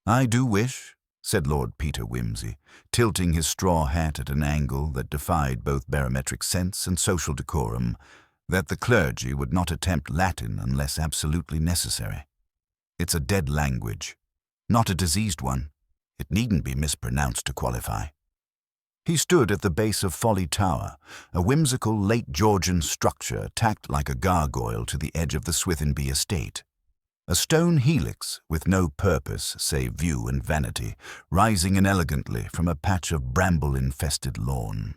"I do wish," said Lord Peter Wimsey, tilting his straw hat at an angle that defied both barometric sense and social decorum, "that the clergy would not attempt Latin unless absolutely necessary. It's a dead language, not a diseased one. It needn't be mispronounced to qualify." He stood at the base of Folly Tower, a whimsical late Georgian structure tacked like a gargoyle to the edge of the Swithinby estate. A stone helix with no purpose save view and vanity, rising inelegantly from a patch of bramble-infested lawn.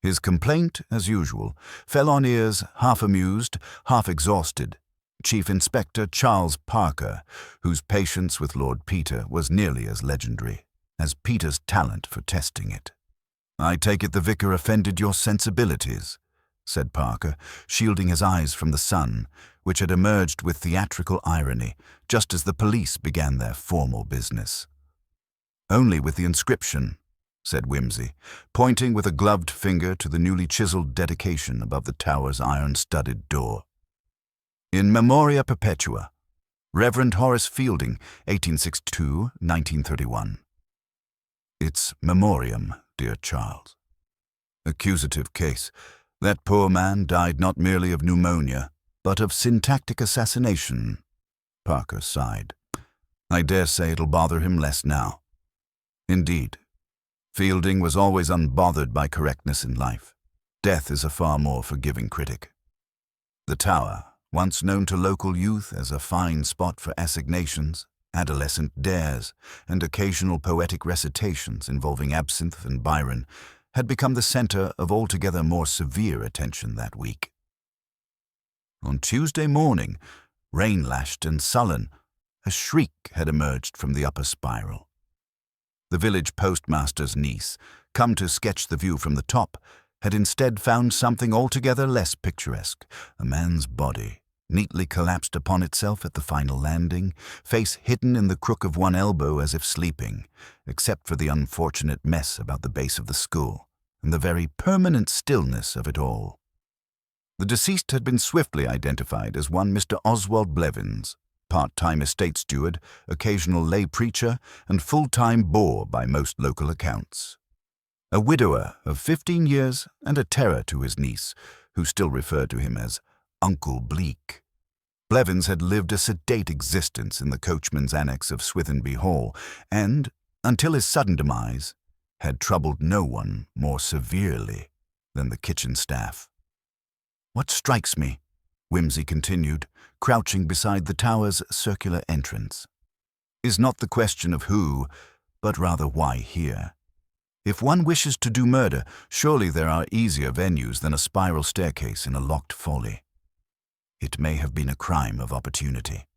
His complaint, as usual, fell on ears half amused, half exhausted. Chief Inspector Charles Parker, whose patience with Lord Peter was nearly as legendary as Peter's talent for testing it. "I take it the vicar offended your sensibilities," said Parker, shielding his eyes from the sun, which had emerged with theatrical irony just as the police began their formal business. "Only with the inscription," said Wimsey, pointing with a gloved finger to the newly chiseled dedication above the tower's iron-studded door. "In Memoria Perpetua, Reverend Horace Fielding, 1862-1931. It's memoriam, dear Charles. Accusative case. That poor man died not merely of pneumonia, but of syntactic assassination." Parker sighed. "I dare say it'll bother him less now." Indeed, Fielding was always unbothered by correctness in life. Death is a far more forgiving critic. The Tower, once known to local youth as a fine spot for assignations, adolescent dares, and occasional poetic recitations involving absinthe and Byron, had become the center of altogether more severe attention that week. On Tuesday morning, rain-lashed and sullen, a shriek had emerged from the upper spiral. The village postmaster's niece, come to sketch the view from the top, had instead found something altogether less picturesque, a man's body, neatly collapsed upon itself at the final landing, face hidden in the crook of one elbow as if sleeping, except for the unfortunate mess about the base of the skull, and the very permanent stillness of it all. The deceased had been swiftly identified as one Mr. Oswald Blevins, part-time estate steward, occasional lay preacher, and full-time bore by most local accounts. A widower of 15 years and a terror to his niece, who still referred to him as Uncle Bleak. Blevins had lived a sedate existence in the coachman's annex of Swithinby Hall, and, until his sudden demise, had troubled no one more severely than the kitchen staff. "What strikes me," Wimsey continued, crouching beside the tower's circular entrance, "is not the question of who, but rather why here. If one wishes to do murder, surely there are easier venues than a spiral staircase in a locked folly. It may have been a crime of opportunity."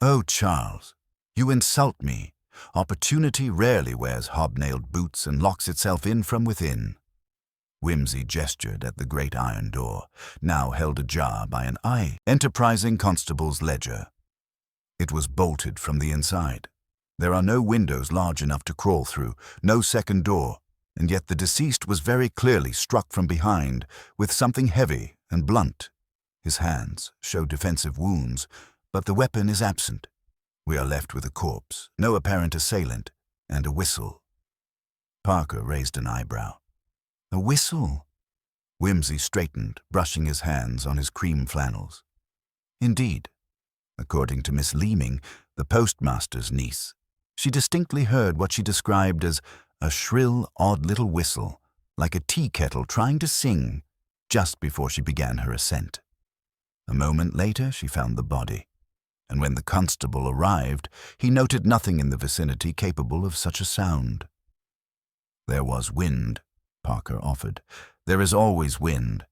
"Oh, Charles, you insult me. Opportunity rarely wears hobnailed boots and locks itself in from within." Wimsey gestured at the great iron door, now held ajar by an enterprising constable's ledger. It was bolted from the inside. There are no windows large enough to crawl through, no second door, and yet the deceased was very clearly struck from behind with something heavy and blunt. His hands show defensive wounds, but the weapon is absent. We are left with a corpse, no apparent assailant, and a whistle. Parker raised an eyebrow. "A whistle?" Wimsey straightened, brushing his hands on his cream flannels. "Indeed. According to Miss Leeming, the postmaster's niece, she distinctly heard what she described as a shrill, odd little whistle, like a tea kettle trying to sing, just before she began her ascent. A moment later she found the body, and when the constable arrived, he noted nothing in the vicinity capable of such a sound." "There was wind," Parker offered. "There is always wind.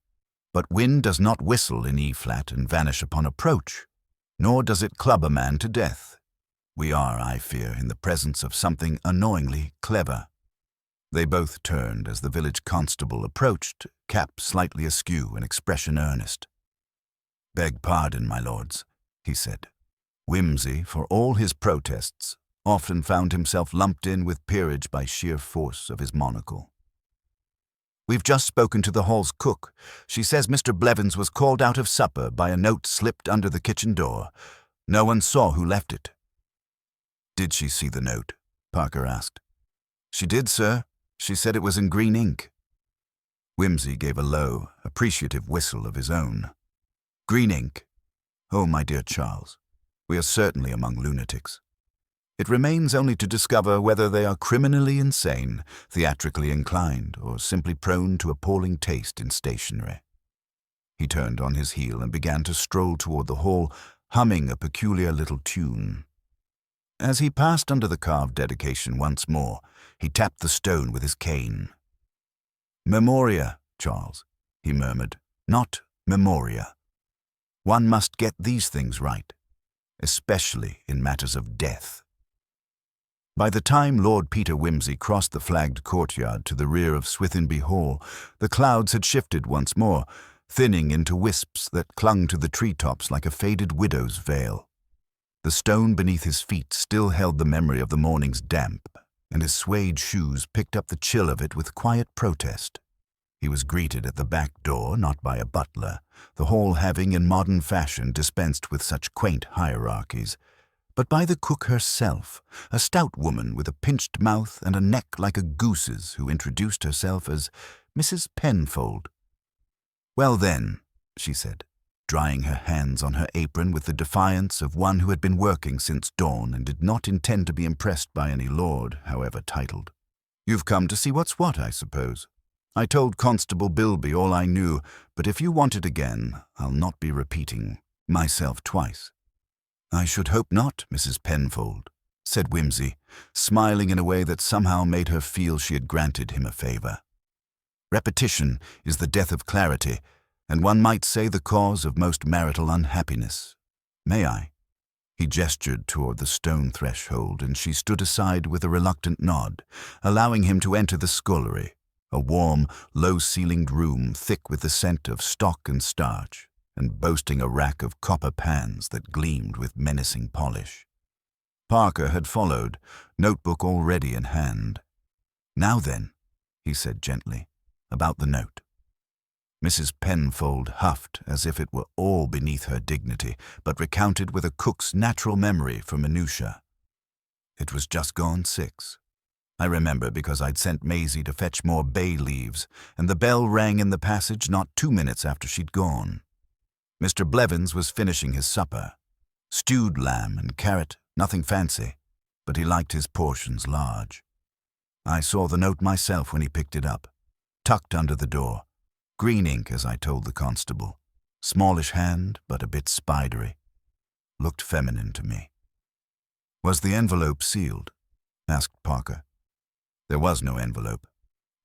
But wind does not whistle in E-flat and vanish upon approach, nor does it club a man to death. We are, I fear, in the presence of something annoyingly clever." They both turned as the village constable approached, cap slightly askew and expression earnest. "Beg pardon, my lords," he said. Wimsey, for all his protests, often found himself lumped in with peerage by sheer force of his monocle. "We've just spoken to the hall's cook. She says Mr. Blevins was called out of supper by a note slipped under the kitchen door. No one saw who left it." "Did she see the note?" Parker asked. "She did, sir. She said it was in green ink." Whimsy gave a low, appreciative whistle of his own. "Green ink? Oh, my dear Charles, we are certainly among lunatics. It remains only to discover whether they are criminally insane, theatrically inclined, or simply prone to appalling taste in stationery." He turned on his heel and began to stroll toward the hall, humming a peculiar little tune. As he passed under the carved dedication once more, he tapped the stone with his cane. "Memoria, Charles," he murmured, "not memoria. One must get these things right, especially in matters of death." By the time Lord Peter Wimsey crossed the flagged courtyard to the rear of Swithinby Hall, the clouds had shifted once more, thinning into wisps that clung to the treetops like a faded widow's veil. The stone beneath his feet still held the memory of the morning's damp, and his suede shoes picked up the chill of it with quiet protest. He was greeted at the back door not by a butler, the hall having in modern fashion dispensed with such quaint hierarchies, but by the cook herself, a stout woman with a pinched mouth and a neck like a goose's, who introduced herself as Mrs. Penfold. "Well then," she said, drying her hands on her apron with the defiance of one who had been working since dawn and did not intend to be impressed by any lord, however titled. "You've come to see what's what, I suppose. I told Constable Bilby all I knew, but if you want it again, I'll not be repeating myself twice." "I should hope not, Mrs. Penfold," said Whimsy, smiling in a way that somehow made her feel she had granted him a favor. "Repetition is the death of clarity, and one might say the cause of most marital unhappiness. May I?" He gestured toward the stone threshold, and she stood aside with a reluctant nod, allowing him to enter the scullery, a warm, low-ceilinged room thick with the scent of stock and starch, and boasting a rack of copper pans that gleamed with menacing polish. Parker had followed, notebook already in hand. "Now then," he said gently, "about the note." Mrs. Penfold huffed as if it were all beneath her dignity, but recounted with a cook's natural memory for minutiae. "It was just gone 6. I remember because I'd sent Maisie to fetch more bay leaves, and the bell rang in the passage not 2 minutes after she'd gone. Mr. Blevins was finishing his supper. Stewed lamb and carrot, nothing fancy, but he liked his portions large. I saw the note myself when he picked it up, tucked under the door. Green ink, as I told the constable. Smallish hand, but a bit spidery. Looked feminine to me." "Was the envelope sealed?" asked Parker. "There was no envelope,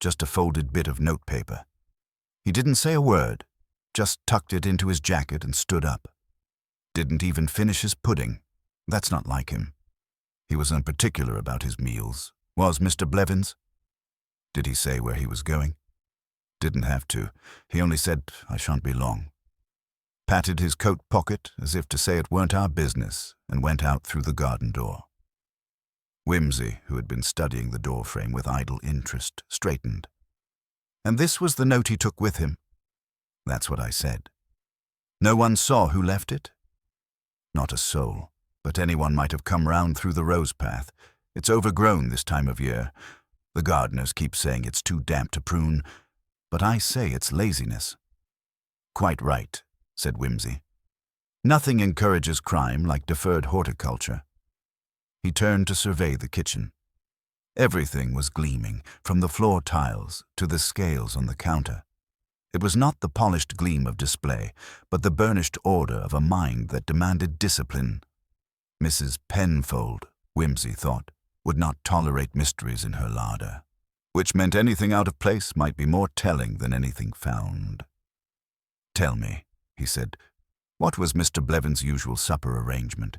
just a folded bit of notepaper. He didn't say a word, just tucked it into his jacket and stood up. Didn't even finish his pudding. That's not like him. He was unparticular about his meals. Was Mr. Blevins?" "Did he say where he was going?" "Didn't have to. He only said, 'I shan't be long.' Patted his coat pocket as if to say it weren't our business, and went out through the garden door." Whimsy, who had been studying the doorframe with idle interest, straightened. "And this was the note he took with him?" "That's what I said." "No one saw who left it?" "Not a soul, but anyone might have come round through the rose path. It's overgrown this time of year. The gardeners keep saying it's too damp to prune, but I say it's laziness." "Quite right," said Whimsy. "Nothing encourages crime like deferred horticulture." He turned to survey the kitchen. Everything was gleaming, from the floor tiles to the scales on the counter. It was not the polished gleam of display, but the burnished order of a mind that demanded discipline. Mrs. Penfold, Whimsy thought, would not tolerate mysteries in her larder, which meant anything out of place might be more telling than anything found. "Tell me," he said, "what was Mr. Blevins' usual supper arrangement?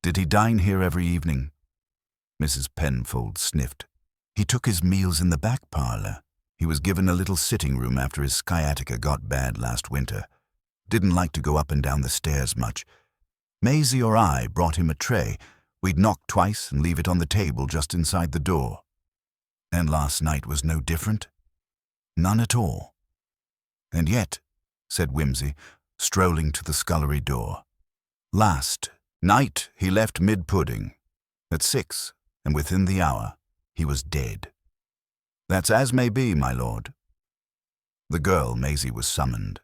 Did he dine here every evening?" Mrs. Penfold sniffed. "He took his meals in the back parlor. He was given a little sitting room after his sciatica got bad last winter. Didn't like to go up and down the stairs much. Maisie or I brought him a tray. We'd knock twice and leave it on the table just inside the door." "And last night was no different?" "None at all." "And yet," said Whimsy, strolling to the scullery door, "last night he left mid-pudding. At 6, and within the hour, he was dead. That's as may be, my lord. The girl, Maisie, was summoned,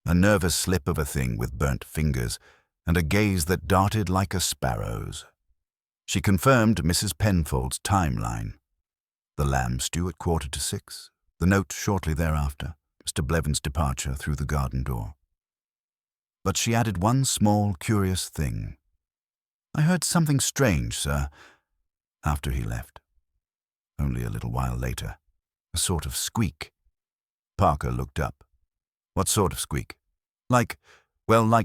a nervous slip of a thing with burnt fingers and a gaze that darted like a sparrow's. She confirmed Mrs. Penfold's timeline. The lamb stew at 5:45, the note shortly thereafter, Mr. Blevins' departure through the garden door. But she added one small, curious thing. I heard something strange, sir, after he left. Only a little while later, a sort of squeak. Parker looked up. What sort of squeak? Like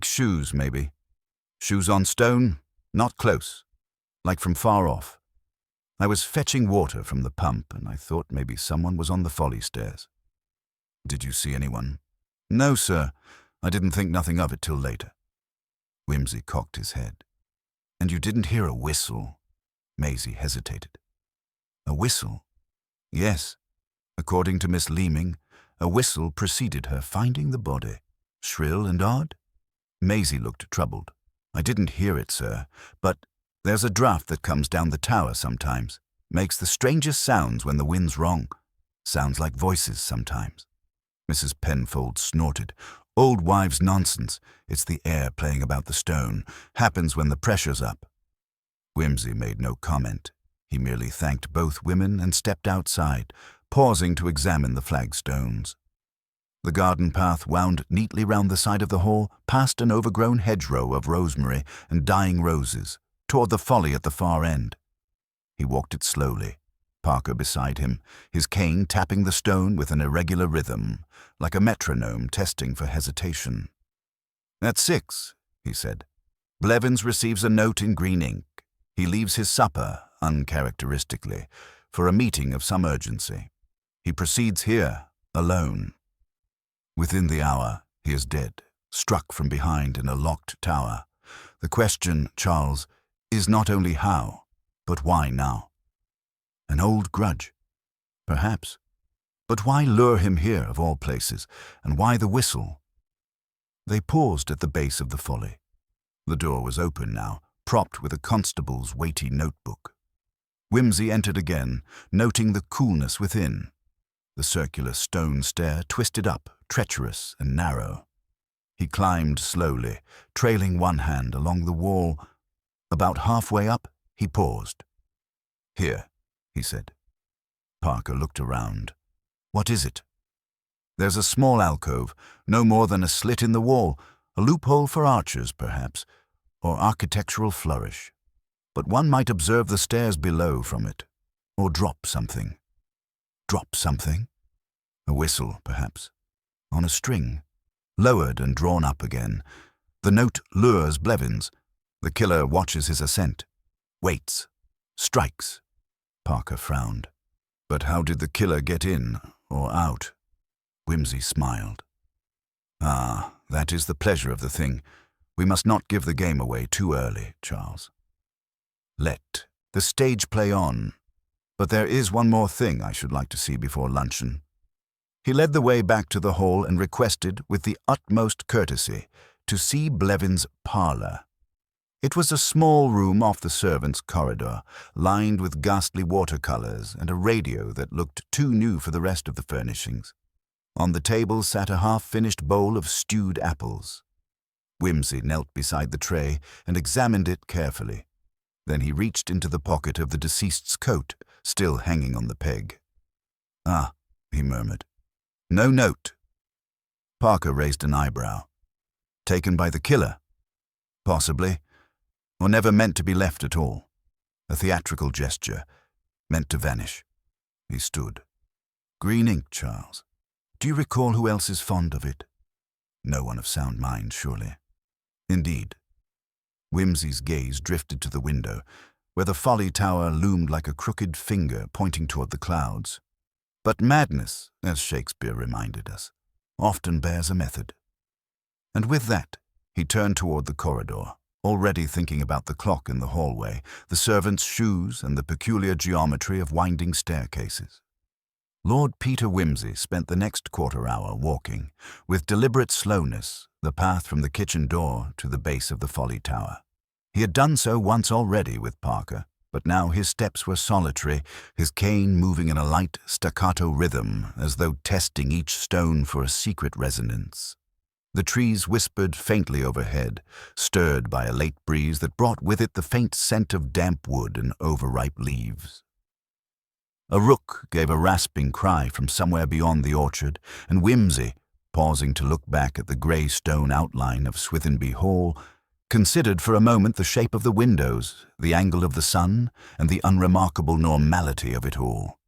shoes, maybe. Shoes on stone, not close, like from far off. I was fetching water from the pump, and I thought maybe someone was on the Folly stairs. Did you see anyone? No, sir. I didn't think nothing of it till later. Wimsey cocked his head. And you didn't hear a whistle? Maisie hesitated. A whistle? Yes. According to Miss Leeming, a whistle preceded her finding the body. Shrill and odd? Maisie looked troubled. I didn't hear it, sir, but there's a draught that comes down the tower sometimes. Makes the strangest sounds when the wind's wrong. Sounds like voices sometimes. Mrs. Penfold snorted. Old wives' nonsense. It's the air playing about the stone. Happens when the pressure's up. Wimsey made no comment. He merely thanked both women and stepped outside, pausing to examine the flagstones. The garden path wound neatly round the side of the hall, past an overgrown hedgerow of rosemary and dying roses, toward the Folly at the far end. He walked it slowly, Parker beside him, his cane tapping the stone with an irregular rhythm, like a metronome testing for hesitation. At 6, he said. Blevins receives a note in green ink. He leaves his supper, uncharacteristically, for a meeting of some urgency. He proceeds here, alone. Within the hour, he is dead, struck from behind in a locked tower. The question, Charles, is not only how, but why now? An old grudge? Perhaps. But why lure him here, of all places, and why the whistle? They paused at the base of the Folly. The door was open now, propped with a constable's weighty notebook. Wimsey entered again, noting the coolness within. The circular stone stair twisted up, treacherous and narrow. He climbed slowly, trailing one hand along the wall. About halfway up, he paused. Here, he said. Parker looked around. What is it? There's a small alcove, no more than a slit in the wall, a loophole for archers, perhaps, or architectural flourish. But one might observe the stairs below from it, or drop something. Drop something? A whistle, perhaps, on a string, lowered and drawn up again. The note lures Blevins. The killer watches his ascent, waits, strikes. Parker frowned. But how did the killer get in or out? Wimsey smiled. Ah, that is the pleasure of the thing. We must not give the game away too early, Charles. Let the stage play on. But there is one more thing I should like to see before luncheon. He led the way back to the hall and requested, with the utmost courtesy, to see Blevins' parlour. It was a small room off the servants' corridor, lined with ghastly watercolours and a radio that looked too new for the rest of the furnishings. On the table sat a half-finished bowl of stewed apples. Wimsey knelt beside the tray and examined it carefully. Then he reached into the pocket of the deceased's coat, still hanging on the peg. Ah, he murmured. No note. Parker raised an eyebrow. Taken by the killer? Possibly. Or never meant to be left at all. A theatrical gesture, meant to vanish. He stood. Green ink, Charles. Do you recall who else is fond of it? No one of sound mind, surely. Indeed. Wimsey's gaze drifted to the window, where the Folly Tower loomed like a crooked finger pointing toward the clouds. But madness, as Shakespeare reminded us, often bears a method. And with that, he turned toward the corridor, already thinking about the clock in the hallway, the servants' shoes, and the peculiar geometry of winding staircases. Lord Peter Wimsey spent the next quarter-hour walking, with deliberate slowness, the path from the kitchen door to the base of the Folly Tower. He had done so once already with Parker, but now his steps were solitary, his cane moving in a light staccato rhythm, as though testing each stone for a secret resonance. The trees whispered faintly overhead, stirred by a late breeze that brought with it the faint scent of damp wood and overripe leaves. A rook gave a rasping cry from somewhere beyond the orchard, and Whimsy, pausing to look back at the grey stone outline of Swithinby Hall, considered for a moment the shape of the windows, the angle of the sun, and the unremarkable normality of it all.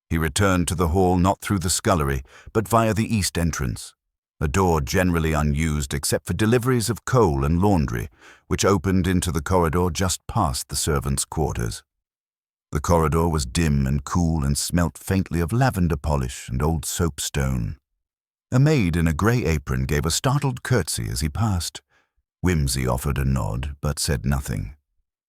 He returned to the hall not through the scullery, but via the east entrance, a door generally unused except for deliveries of coal and laundry, which opened into the corridor just past the servants' quarters. The corridor was dim and cool and smelt faintly of lavender polish and old soapstone. A maid in a grey apron gave a startled curtsy as he passed. Whimsy offered a nod, but said nothing.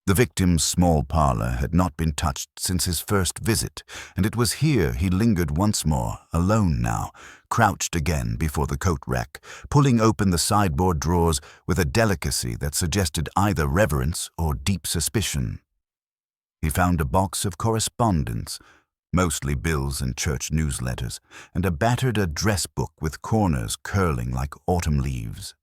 The victim's small parlour had not been touched since his first visit, and it was here he lingered once more, alone now, crouched again before the coat rack, pulling open the sideboard drawers with a delicacy that suggested either reverence or deep suspicion. He found a box of correspondence, mostly bills and church newsletters, and a battered address book with corners curling like autumn leaves.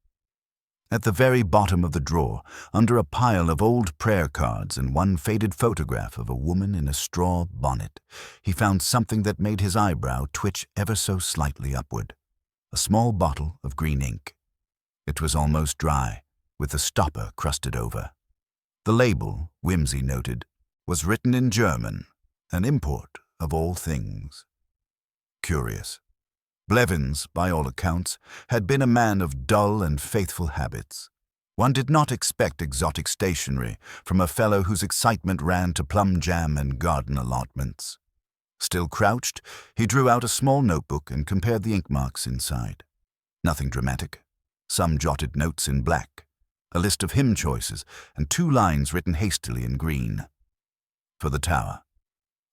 At the very bottom of the drawer, under a pile of old prayer cards and one faded photograph of a woman in a straw bonnet, he found something that made his eyebrow twitch ever so slightly upward. A small bottle of green ink. It was almost dry, with the stopper crusted over. The label, Whimsy noted, was written in German, an import of all things. Curious. Blevins, by all accounts, had been a man of dull and faithful habits. One did not expect exotic stationery from a fellow whose excitement ran to plum jam and garden allotments. Still crouched, he drew out a small notebook and compared the ink marks inside. Nothing dramatic. Some jotted notes in black, a list of hymn choices, and 2 lines written hastily in green. For the Tower.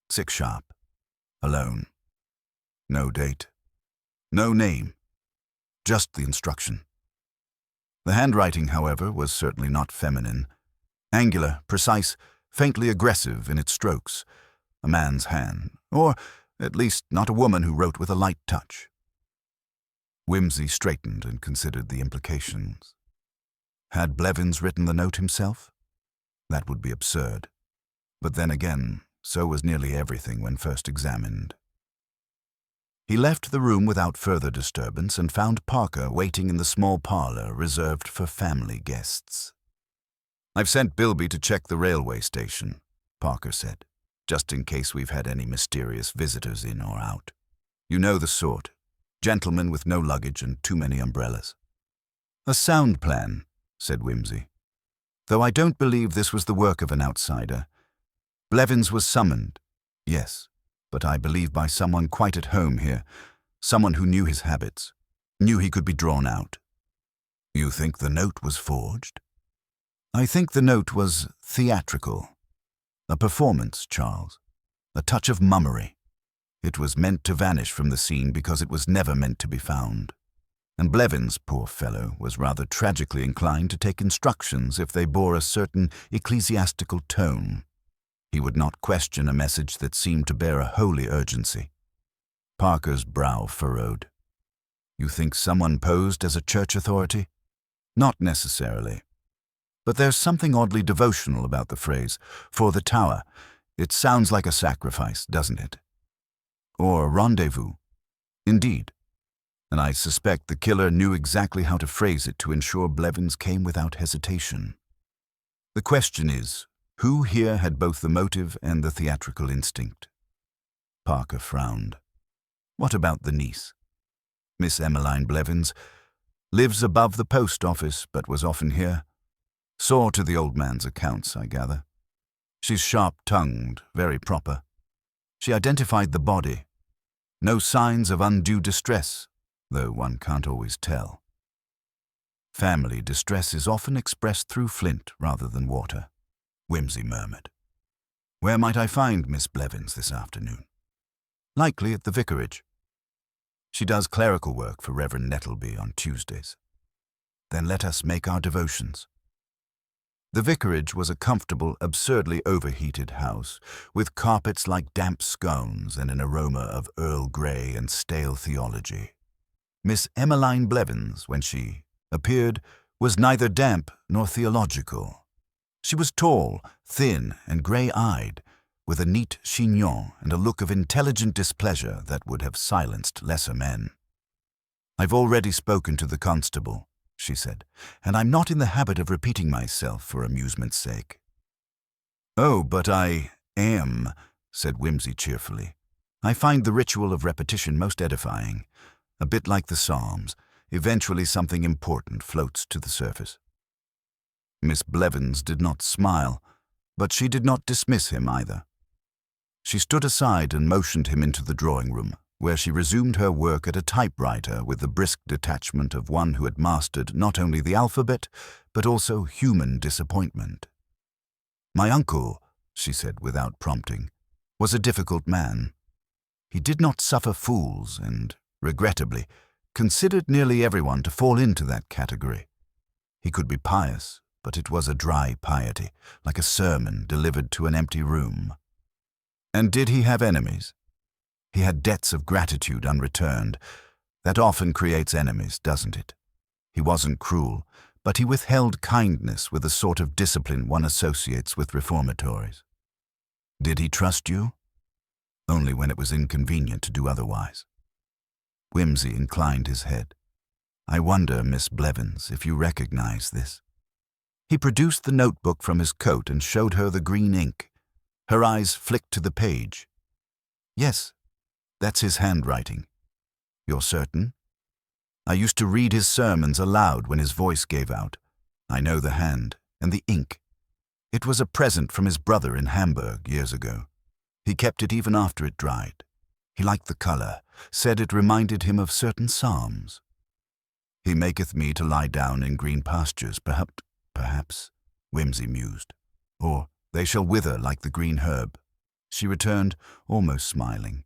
6 sharp. Alone. No date. No name. Just the instruction. The handwriting, however, was certainly not feminine. Angular, precise, faintly aggressive in its strokes. A man's hand, or at least not a woman who wrote with a light touch. Whimsy straightened and considered the implications. Had Blevins written the note himself? That would be absurd. But then again, so was nearly everything when first examined. He left the room without further disturbance and found Parker waiting in the small parlour reserved for family guests. "I've sent Bilby to check the railway station," Parker said, "just in case we've had any mysterious visitors in or out. You know the sort. Gentlemen with no luggage and too many umbrellas." "A sound plan," said Whimsy. "Though I don't believe this was the work of an outsider. Blevins was summoned, yes, but I believe by someone quite at home here, someone who knew his habits, knew he could be drawn out." "You think the note was forged?" "I think the note was theatrical. A performance, Charles. A touch of mummery. It was meant to vanish from the scene because it was never meant to be found. And Blevins, poor fellow, was rather tragically inclined to take instructions if they bore a certain ecclesiastical tone. He would not question a message that seemed to bear a holy urgency." Parker's brow furrowed. "You think someone posed as a church authority?" "Not necessarily. But there's something oddly devotional about the phrase, 'for the Tower.' It sounds like a sacrifice, doesn't it? Or rendezvous. Indeed. And I suspect the killer knew exactly how to phrase it to ensure Blevins came without hesitation. The question is, who here had both the motive and the theatrical instinct?" Parker frowned. "What about the niece? Miss Emmeline Blevins. Lives above the post office, but was often here. Saw to the old man's accounts, I gather. She's sharp-tongued, very proper. She identified the body. No signs of undue distress, though one can't always tell. Family distress is often expressed through flint rather than water," Whimsy murmured. "Where might I find Miss Blevins this afternoon?" "Likely at the vicarage. She does clerical work for Reverend Nettleby on Tuesdays." "Then let us make our devotions." The vicarage was a comfortable, absurdly overheated house, with carpets like damp scones and an aroma of Earl Grey and stale theology. Miss Emmeline Blevins, when she appeared, was neither damp nor theological. She was tall, thin, and grey-eyed, with a neat chignon and a look of intelligent displeasure that would have silenced lesser men. "I've already spoken to the constable," she said, "and I'm not in the habit of repeating myself for amusement's sake." "Oh, but I am," said Whimsy cheerfully. "I find the ritual of repetition most edifying. A bit like the Psalms, eventually something important floats to the surface." Miss Blevins did not smile, but she did not dismiss him either. She stood aside and motioned him into the drawing-room, where she resumed her work at a typewriter with the brisk detachment of one who had mastered not only the alphabet, but also human disappointment. "My uncle," she said without prompting, "was a difficult man. He did not suffer fools and, regrettably, considered nearly everyone to fall into that category. He could be pious, but it was a dry piety, like a sermon delivered to an empty room." "And did he have enemies?" "He had debts of gratitude unreturned. That often creates enemies, doesn't it? He wasn't cruel, but he withheld kindness with the sort of discipline one associates with reformatories." "Did he trust you?" "Only when it was inconvenient to do otherwise." Whimsy inclined his head. "I wonder, Miss Blevins, if you recognize this." He produced the notebook from his coat and showed her the green ink. Her eyes flicked to the page. "Yes, that's his handwriting." "You're certain?" "I used to read his sermons aloud when his voice gave out. I know the hand and the ink. It was a present from his brother in Hamburg years ago. He kept it even after it dried. He liked the color, said it reminded him of certain psalms." "He maketh me to lie down in green pastures, perhaps," Whimsy mused. "Or they shall wither like the green herb," she returned, almost smiling.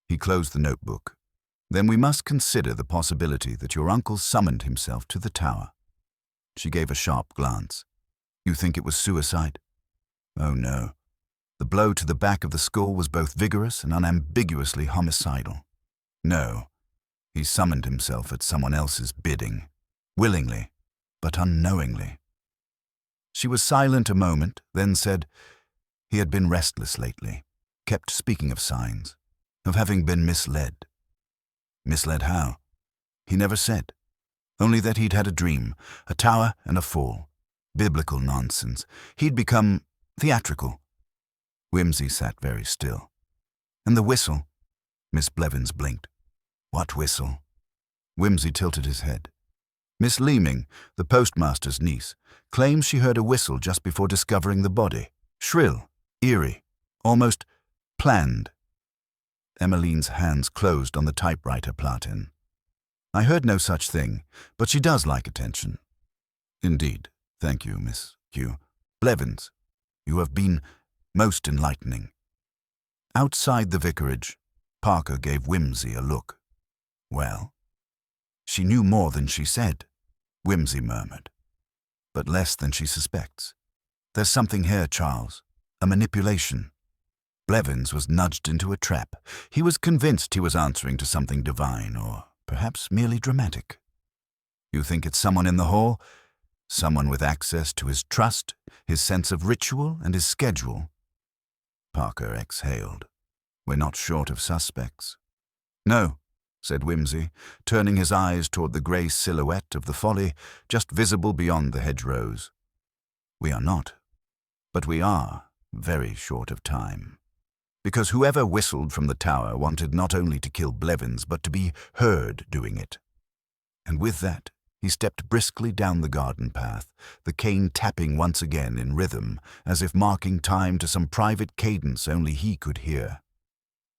He closed the notebook. "Then we must consider the possibility that your uncle summoned himself to the tower." She gave a sharp glance. "You think it was suicide?" "Oh, no. The blow to the back of the skull was both vigorous and unambiguously homicidal. No, he summoned himself at someone else's bidding, willingly, but unknowingly." She was silent a moment, then said, "He had been restless lately, kept speaking of signs, of having been misled." "Misled how?" "He never said. Only that he'd had a dream, a tower and a fall. Biblical nonsense. He'd become theatrical." Whimsy sat very still. "And the whistle?" Miss Blevins blinked. "What whistle?" Whimsy tilted his head. "Miss Leeming, the postmaster's niece, claims she heard a whistle just before discovering the body. Shrill, eerie, almost planned." Emmeline's hands closed on the typewriter platen. "I heard no such thing, but she does like attention." "Indeed. Thank you, Miss Q. Blevins. You have been most enlightening." Outside the vicarage, Parker gave Whimsy a look. "Well?" "She knew more than she said," Whimsy murmured. "But less than she suspects. There's something here, Charles, a manipulation." Blevins was nudged into a trap. He was convinced he was answering to something divine, or perhaps merely dramatic. "You think it's someone in the hall? Someone with access to his trust, his sense of ritual, and his schedule?" Parker exhaled. "We're not short of suspects." "No," said Whimsy, turning his eyes toward the grey silhouette of the Folly just visible beyond the hedgerows. "We are not. But we are very short of time. Because whoever whistled from the tower wanted not only to kill Blevins, but to be heard doing it." And with that, he stepped briskly down the garden path, the cane tapping once again in rhythm, as if marking time to some private cadence only he could hear.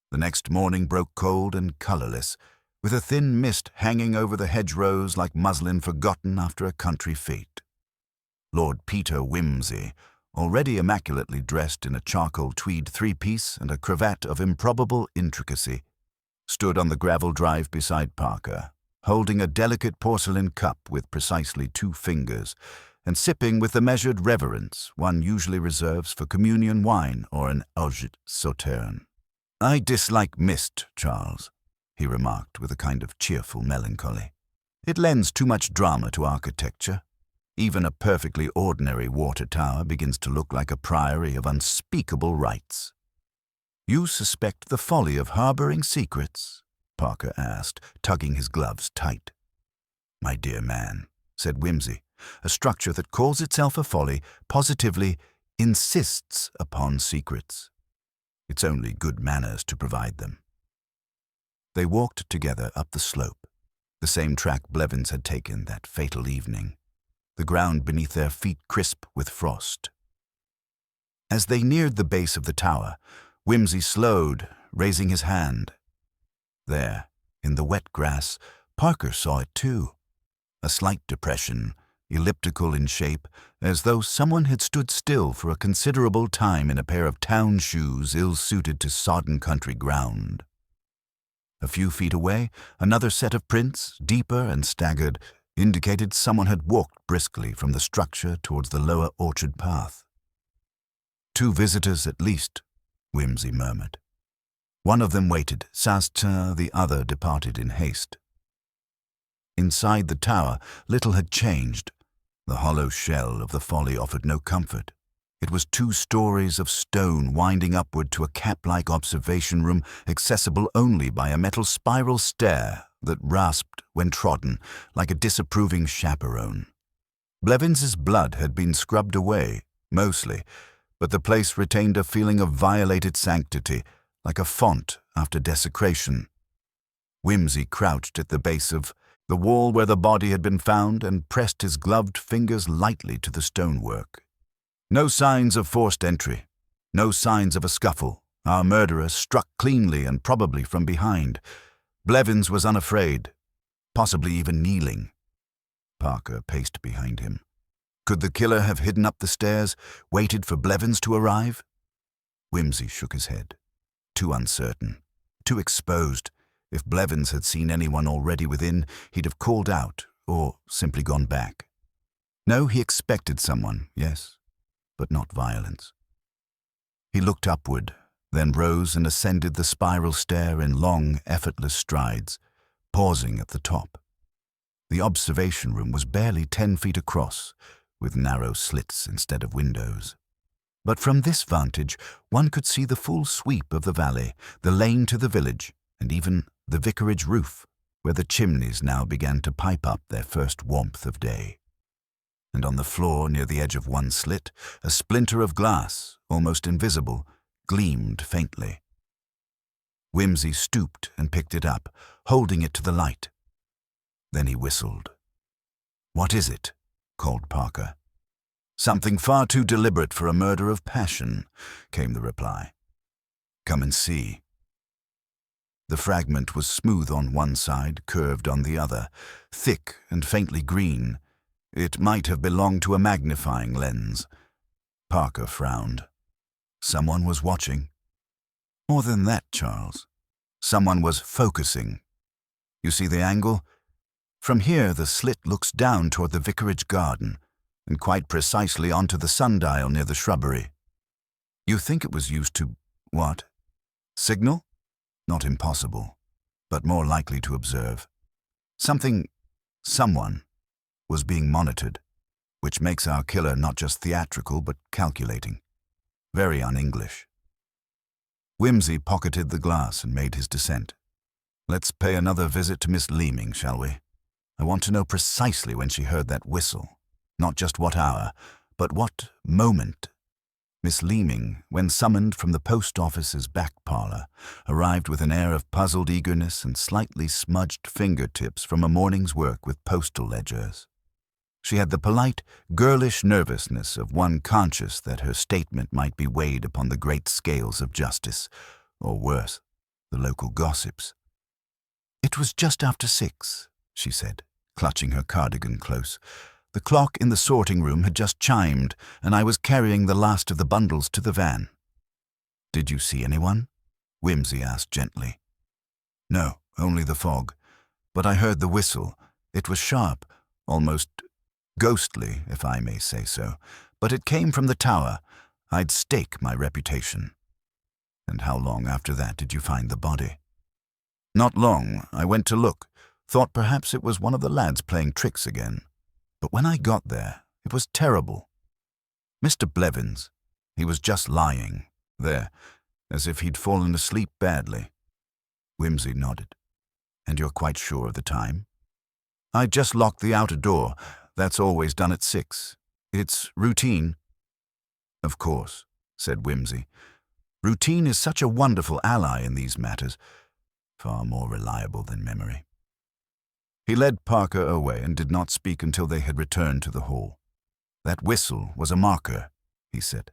The next morning broke cold and colourless, with a thin mist hanging over the hedgerows like muslin forgotten after a country fete. Lord Peter Whimsy, already immaculately dressed in a charcoal tweed three-piece and a cravat of improbable intricacy, stood on the gravel drive beside Parker, holding a delicate porcelain cup with precisely 2 fingers, and sipping with the measured reverence one usually reserves for communion wine or an Auget sauterne. "I dislike mist, Charles," he remarked with a kind of cheerful melancholy. "It lends too much drama to architecture. Even a perfectly ordinary water tower begins to look like a priory of unspeakable rights." "You suspect the folly of harboring secrets?" Parker asked, tugging his gloves tight. "My dear man," said Whimsy, "a structure that calls itself a folly positively insists upon secrets. It's only good manners to provide them." They walked together up the slope, the same track Blevins had taken that fatal evening, the ground beneath their feet crisp with frost. As they neared the base of the tower, Whimsy slowed, raising his hand. There, in the wet grass, Parker saw it too. A slight depression, elliptical in shape, as though someone had stood still for a considerable time in a pair of town shoes ill-suited to sodden country ground. A few feet away, another set of prints, deeper and staggered, indicated someone had walked briskly from the structure towards the lower orchard path. "2 visitors at least," Whimsy murmured. One of them waited, Sastin, the other departed in haste. Inside the tower, little had changed. The hollow shell of the Folly offered no comfort. It was 2 stories of stone winding upward to a cap-like observation room accessible only by a metal spiral stair that rasped when trodden like a disapproving chaperone. Blevins's blood had been scrubbed away, mostly, but the place retained a feeling of violated sanctity, like a font after desecration. Whimsy crouched at the base of the wall where the body had been found and pressed his gloved fingers lightly to the stonework. No signs of forced entry, no signs of a scuffle. Our murderer struck cleanly and probably from behind. Blevins was unafraid, possibly even kneeling. Parker paced behind him. Could the killer have hidden up the stairs, waited for Blevins to arrive? Whimsy shook his head. Too uncertain, too exposed. If Blevins had seen anyone already within, he'd have called out or simply gone back. No, he expected someone, yes, but not violence. He looked upward, then rose and ascended the spiral stair in long, effortless strides, pausing at the top. The observation room was barely 10 feet across, with narrow slits instead of windows. But from this vantage, one could see the full sweep of the valley, the lane to the village, and even the vicarage roof, where the chimneys now began to pipe up their first warmth of day. And on the floor near the edge of one slit, a splinter of glass, almost invisible, gleamed faintly. Whimsy stooped and picked it up, holding it to the light. Then he whistled. "What is it?" called Parker. "Something far too deliberate for a murder of passion," came the reply. "Come and see." The fragment was smooth on one side, curved on the other, thick and faintly green. It might have belonged to a magnifying lens. Parker frowned. Someone was watching. More than that, Charles. Someone was focusing. You see the angle? From here, the slit looks down toward the vicarage garden, and quite precisely onto the sundial near the shrubbery. You think it was used to, what? Signal? Not impossible, but more likely to observe. Someone was being monitored, which makes our killer not just theatrical but calculating. Very un-English. Whimsy pocketed the glass and made his descent. Let's pay another visit to Miss Leeming, shall we? I want to know precisely when she heard that whistle. Not just what hour, but what moment. Miss Leeming, when summoned from the post office's back parlor, arrived with an air of puzzled eagerness and slightly smudged fingertips from a morning's work with postal ledgers. She had the polite, girlish nervousness of one conscious that her statement might be weighed upon the great scales of justice, or worse, the local gossips. "It was just after 6, she said, clutching her cardigan close. The clock in the sorting room had just chimed, and I was carrying the last of the bundles to the van." "Did you see anyone?" Whimsy asked gently. "No, only the fog. But I heard the whistle. It was sharp, almost Ghostly, if I may say so, but it came from the tower. I'd stake my reputation. And how long after that did you find the body? Not long. I went to look. Thought perhaps it was one of the lads playing tricks again. But when I got there, it was terrible. Mr. Blevins, he was just lying there, as if he'd fallen asleep badly. Whimsy nodded. And you're quite sure of the time? I just locked the outer door. That's always done at 6. It's routine. Of course, said Whimsy. Routine is such a wonderful ally in these matters, far more reliable than memory. He led Parker away and did not speak until they had returned to the hall. That whistle was a marker, he said.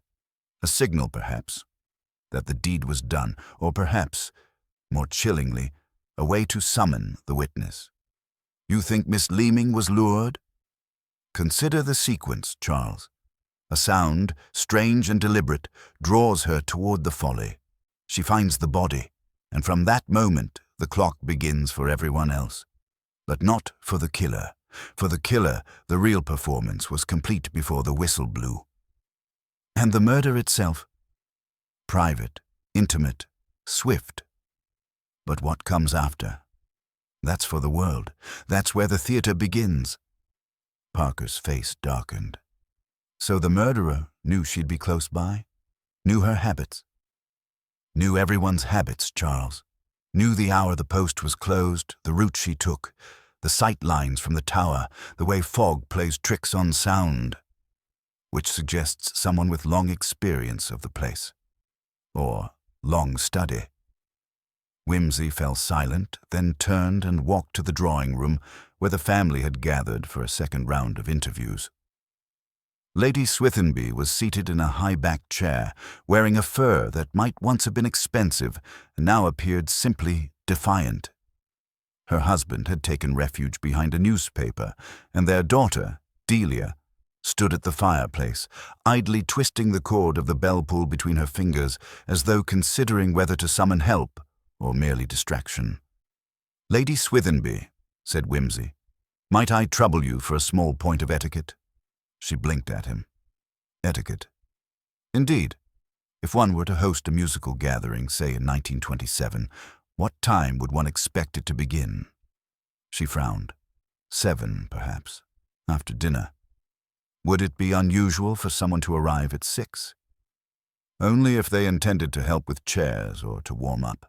A signal, perhaps, that the deed was done, or perhaps, more chillingly, a way to summon the witness. You think Miss Leeming was lured? Consider the sequence, Charles. A sound, strange and deliberate, draws her toward the folly. She finds the body, and from that moment the clock begins for everyone else. But not for the killer. For the killer, the real performance was complete before the whistle blew. And the murder itself? Private, intimate, swift. But what comes after? That's for the world. That's where the theater begins. Parker's face darkened. So the murderer knew she'd be close by? Knew her habits? Knew everyone's habits, Charles. Knew the hour the post was closed, the route she took, the sight lines from the tower, the way fog plays tricks on sound, which suggests someone with long experience of the place. Or long study. Whimsy fell silent, then turned and walked to the drawing room where the family had gathered for a second round of interviews. Lady Swithenby was seated in a high-backed chair, wearing a fur that might once have been expensive and now appeared simply defiant. Her husband had taken refuge behind a newspaper, and their daughter, Delia, stood at the fireplace, idly twisting the cord of the bell-pull between her fingers as though considering whether to summon help or merely distraction. Lady Swithenby, said Whimsy, might I trouble you for a small point of etiquette? She blinked at him. Etiquette. Indeed. If one were to host a musical gathering, say in 1927, what time would one expect it to begin? She frowned. 7, perhaps, after dinner. Would it be unusual for someone to arrive at 6? Only if they intended to help with chairs or to warm up.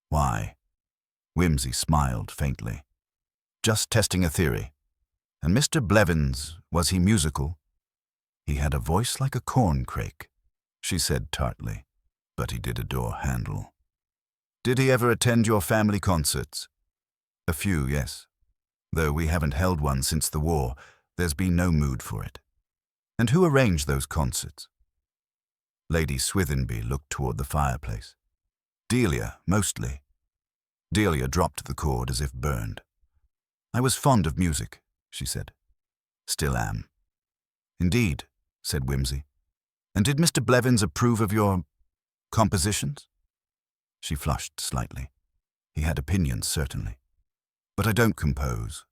Why? Whimsy smiled faintly. Just testing a theory. And Mr. Blevins, was he musical? He had a voice like a corncrake, she said tartly, but he did adore Handel. Did he ever attend your family concerts? A few, yes. Though we haven't held one since the war, there's been no mood for it. And who arranged those concerts? Lady Swithenby looked toward the fireplace. Delia, mostly. Delia dropped the cord as if burned. I was fond of music, she said. Still am. Indeed, said Whimsy. And did Mr. Blevins approve of your compositions? She flushed slightly. He had opinions, certainly. But I don't compose.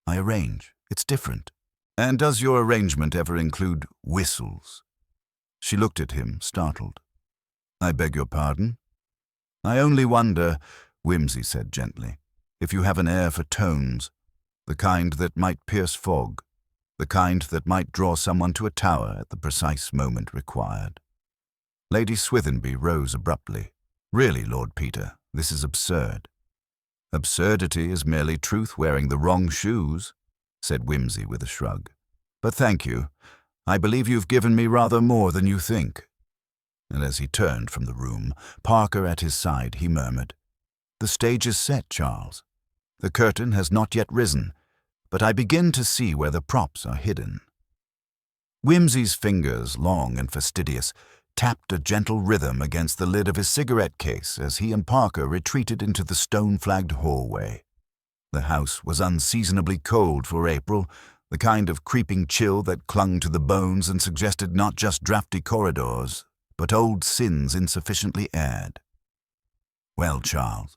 I arrange. It's different. And does your arrangement ever include whistles? She looked at him, startled. I beg your pardon? I only wonder, Whimsy said gently, if you have an ear for tones, the kind that might pierce fog, the kind that might draw someone to a tower at the precise moment required. Lady Swithenby rose abruptly. Really, Lord Peter, this is absurd. Absurdity is merely truth wearing the wrong shoes, said Whimsy with a shrug. But thank you. I believe you've given me rather more than you think. And as he turned from the room, Parker at his side, he murmured, The stage is set, Charles. The curtain has not yet risen, but I begin to see where the props are hidden. Whimsy's fingers, long and fastidious, tapped a gentle rhythm against the lid of his cigarette case as he and Parker retreated into the stone-flagged hallway. The house was unseasonably cold for April, the kind of creeping chill that clung to the bones and suggested not just drafty corridors, but old sins insufficiently aired. Well, Charles,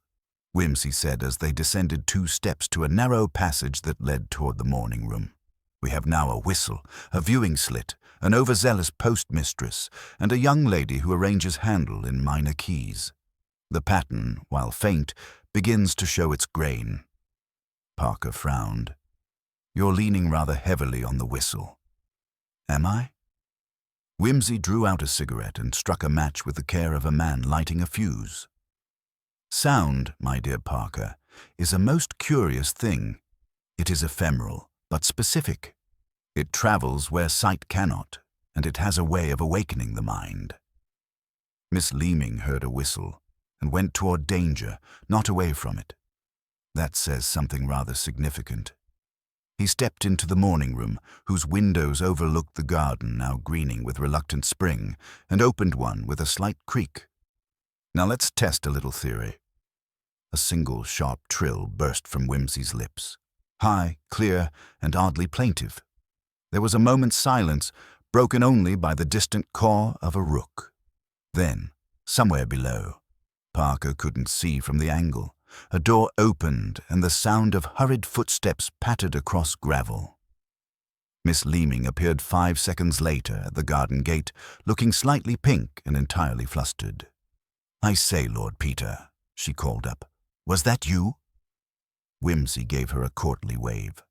Whimsy said as they descended 2 steps to a narrow passage that led toward the morning room. We have now a whistle, a viewing slit, an overzealous postmistress, and a young lady who arranges handle in minor keys. The pattern, while faint, begins to show its grain. Parker frowned. You're leaning rather heavily on the whistle. Am I? Wimsey drew out a cigarette and struck a match with the care of a man lighting a fuse. Sound, my dear Parker, is a most curious thing. It is ephemeral, but specific. It travels where sight cannot, and it has a way of awakening the mind. Miss Leeming heard a whistle and went toward danger, not away from it. That says something rather significant. He stepped into the morning room, whose windows overlooked the garden now greening with reluctant spring, and opened one with a slight creak. Now let's test a little theory. A single sharp trill burst from Wimsey's lips, high, clear, and oddly plaintive. There was a moment's silence, broken only by the distant caw of a rook. Then, somewhere below, Parker couldn't see from the angle, a door opened and the sound of hurried footsteps pattered across gravel. Miss Leeming appeared 5 seconds later at the garden gate, looking slightly pink and entirely flustered. "I say, Lord Peter," she called up, "was that you?" Wimsey gave her a courtly wave.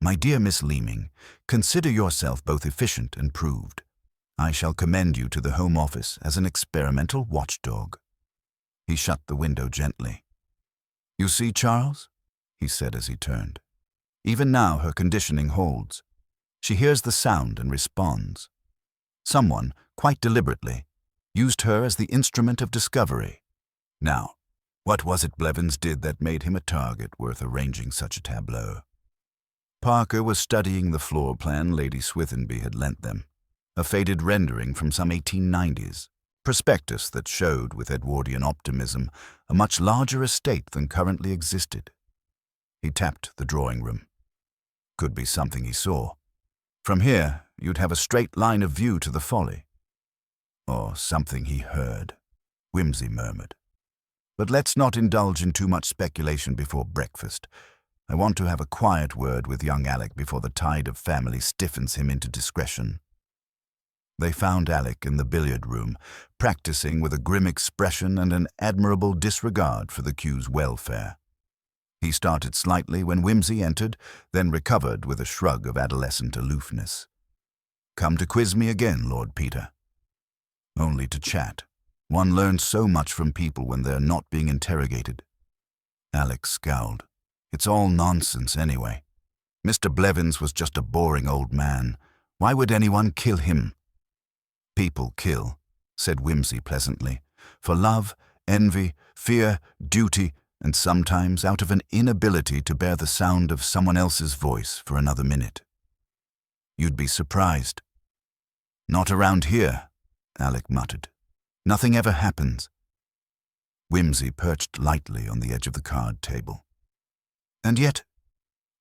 "My dear Miss Leeming, consider yourself both efficient and proved. I shall commend you to the Home Office as an experimental watchdog." He shut the window gently. "You see, Charles," he said as he turned. "Even now her conditioning holds. She hears the sound and responds. Someone, quite deliberately, used her as the instrument of discovery. Now, what was it Blevins did that made him a target worth arranging such a tableau?" Parker was studying the floor plan Lady Swithinby had lent them, a faded rendering from some 1890s. Prospectus that showed, with Edwardian optimism, a much larger estate than currently existed. He tapped the drawing room. Could be something he saw. From here, you'd have a straight line of view to the Folly. Or something he heard, Wimsey murmured. But let's not indulge in too much speculation before breakfast. I want to have a quiet word with young Alec before the tide of family stiffens him into discretion. They found Alec in the billiard room, practicing with a grim expression and an admirable disregard for the cue's welfare. He started slightly when Wimsey entered, then recovered with a shrug of adolescent aloofness. "Come to quiz me again, Lord Peter." "Only to chat. One learns so much from people when they're not being interrogated." Alec scowled. "It's all nonsense anyway. Mr. Blevins was just a boring old man. Why would anyone kill him?" "People kill," said Wimsey pleasantly, "for love, envy, fear, duty, and sometimes out of an inability to bear the sound of someone else's voice for another minute. You'd be surprised." "Not around here," Alec muttered. "Nothing ever happens." Wimsey perched lightly on the edge of the card table. "And yet,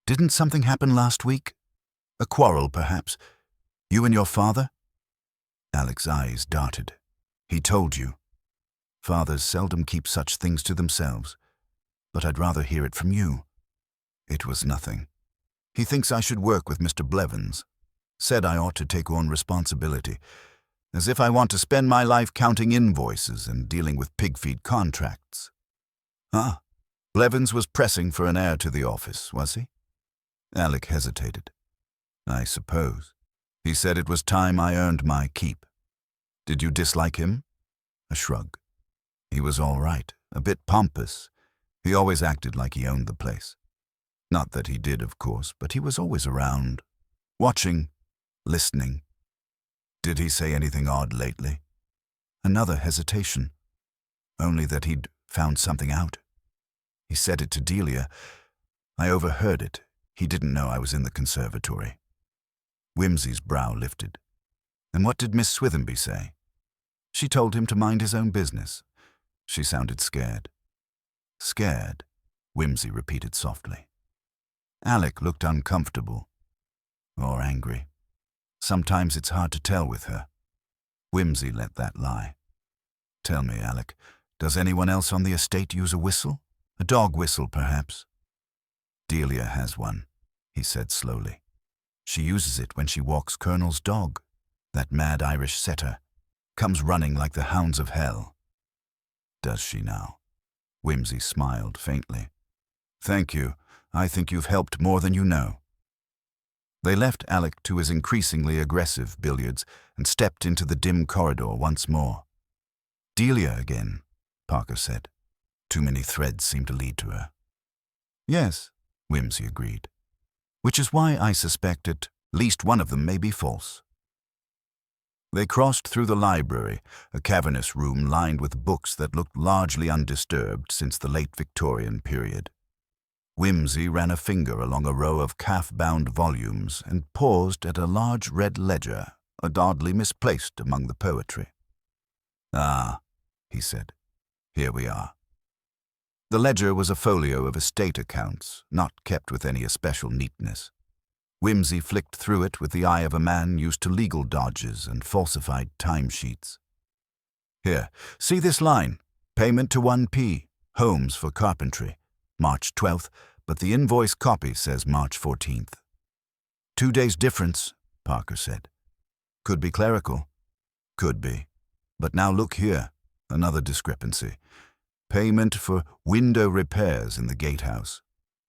didn't something happen last week? A quarrel, perhaps? You and your father?" Alec's eyes darted. "He told you. Fathers seldom keep such things to themselves, but I'd rather hear it from you." "It was nothing. He thinks I should work with Mr. Blevins. Said I ought to take on responsibility, as if I want to spend my life counting invoices and dealing with pig-feed contracts." "Ah, Blevins was pressing for an heir to the office, was he?" Alec hesitated. "I suppose. He said it was time I earned my keep." "Did you dislike him?" A shrug. "He was all right, a bit pompous. He always acted like he owned the place. Not that he did, of course, but he was always around, watching, listening." "Did he say anything odd lately?" Another hesitation. "Only that he'd found something out. He said it to Delia. I overheard it. He didn't know I was in the conservatory." Wimsey's brow lifted. "And what did Miss Swithinby say?" "She told him to mind his own business." She sounded scared. "Scared?" Wimsey repeated softly. Alec looked uncomfortable. Or angry. Sometimes it's hard to tell with her. Wimsey let that lie. "Tell me, Alec, does anyone else on the estate use a whistle? A dog whistle, perhaps?" "Delia has one," he said slowly. She uses it when she walks Colonel's dog, that mad Irish setter. Comes running like the hounds of hell. Does she now? Whimsy smiled faintly. Thank you. I think you've helped more than you know. They left Alec to his increasingly aggressive billiards and stepped into the dim corridor once more. Delia again, Parker said. Too many threads seem to lead to her. Yes, Whimsy agreed. Which is why I suspect at least one of them may be false. They crossed through the library, a cavernous room lined with books that looked largely undisturbed since the late Victorian period. Whimsy ran a finger along a row of calf-bound volumes and paused at a large red ledger, oddly misplaced among the poetry. Ah, he said. Here we are. The ledger was a folio of estate accounts, not kept with any especial neatness. Whimsy flicked through it with the eye of a man used to legal dodges and falsified timesheets. Here, see this line. Payment to 1p, Holmes for carpentry. March 12th, but the invoice copy says March 14th. 2 days difference, Parker said. Could be clerical. Could be. But now look here, another discrepancy. Payment for window repairs in the gatehouse.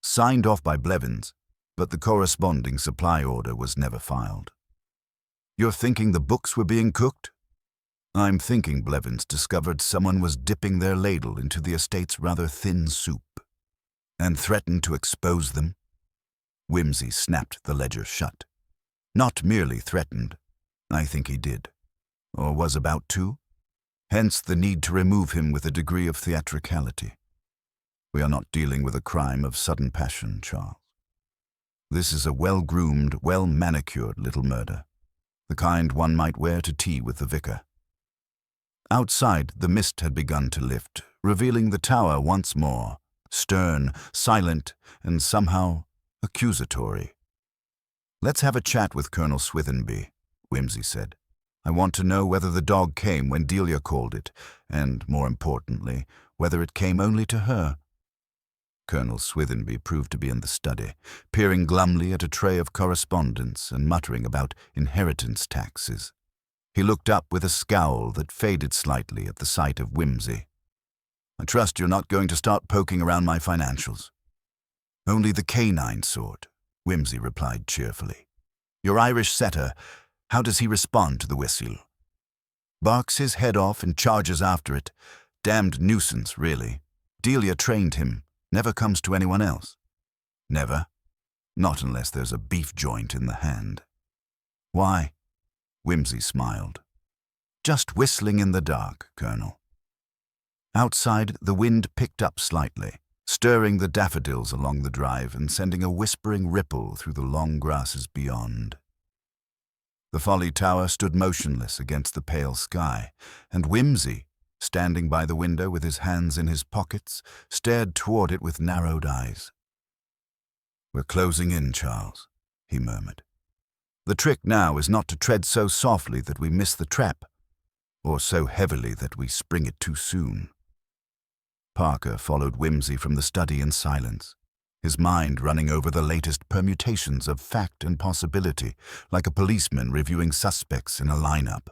Signed off by Blevins, but the corresponding supply order was never filed. You're thinking the books were being cooked? I'm thinking Blevins discovered someone was dipping their ladle into the estate's rather thin soup. And threatened to expose them? Whimsy snapped the ledger shut. Not merely threatened. I think he did. Or was about to. Hence the need to remove him with a degree of theatricality. We are not dealing with a crime of sudden passion, Charles. This is a well-groomed, well-manicured little murder, the kind one might wear to tea with the vicar. Outside, the mist had begun to lift, revealing the tower once more, stern, silent, and somehow accusatory. Let's have a chat with Colonel Swithenby, Whimsy said. I want to know whether the dog came when Delia called it, and, more importantly, whether it came only to her. Colonel Swithenby proved to be in the study, peering glumly at a tray of correspondence and muttering about inheritance taxes. He looked up with a scowl that faded slightly at the sight of Whimsy. I trust you're not going to start poking around my financials. Only the canine sort, Whimsy replied cheerfully. Your Irish setter, how does he respond to the whistle? Barks his head off and charges after it. Damned nuisance, really. Delia trained him. Never comes to anyone else. Never. Not unless there's a beef joint in the hand. Why? Whimsy smiled. Just whistling in the dark, Colonel. Outside, the wind picked up slightly, stirring the daffodils along the drive and sending a whispering ripple through the long grasses beyond. The Folly Tower stood motionless against the pale sky, and Whimsy, standing by the window with his hands in his pockets, stared toward it with narrowed eyes. We're closing in, Charles, he murmured. The trick now is not to tread so softly that we miss the trap, or so heavily that we spring it too soon. Parker followed Whimsy from the study in silence, his mind running over the latest permutations of fact and possibility, like a policeman reviewing suspects in a lineup.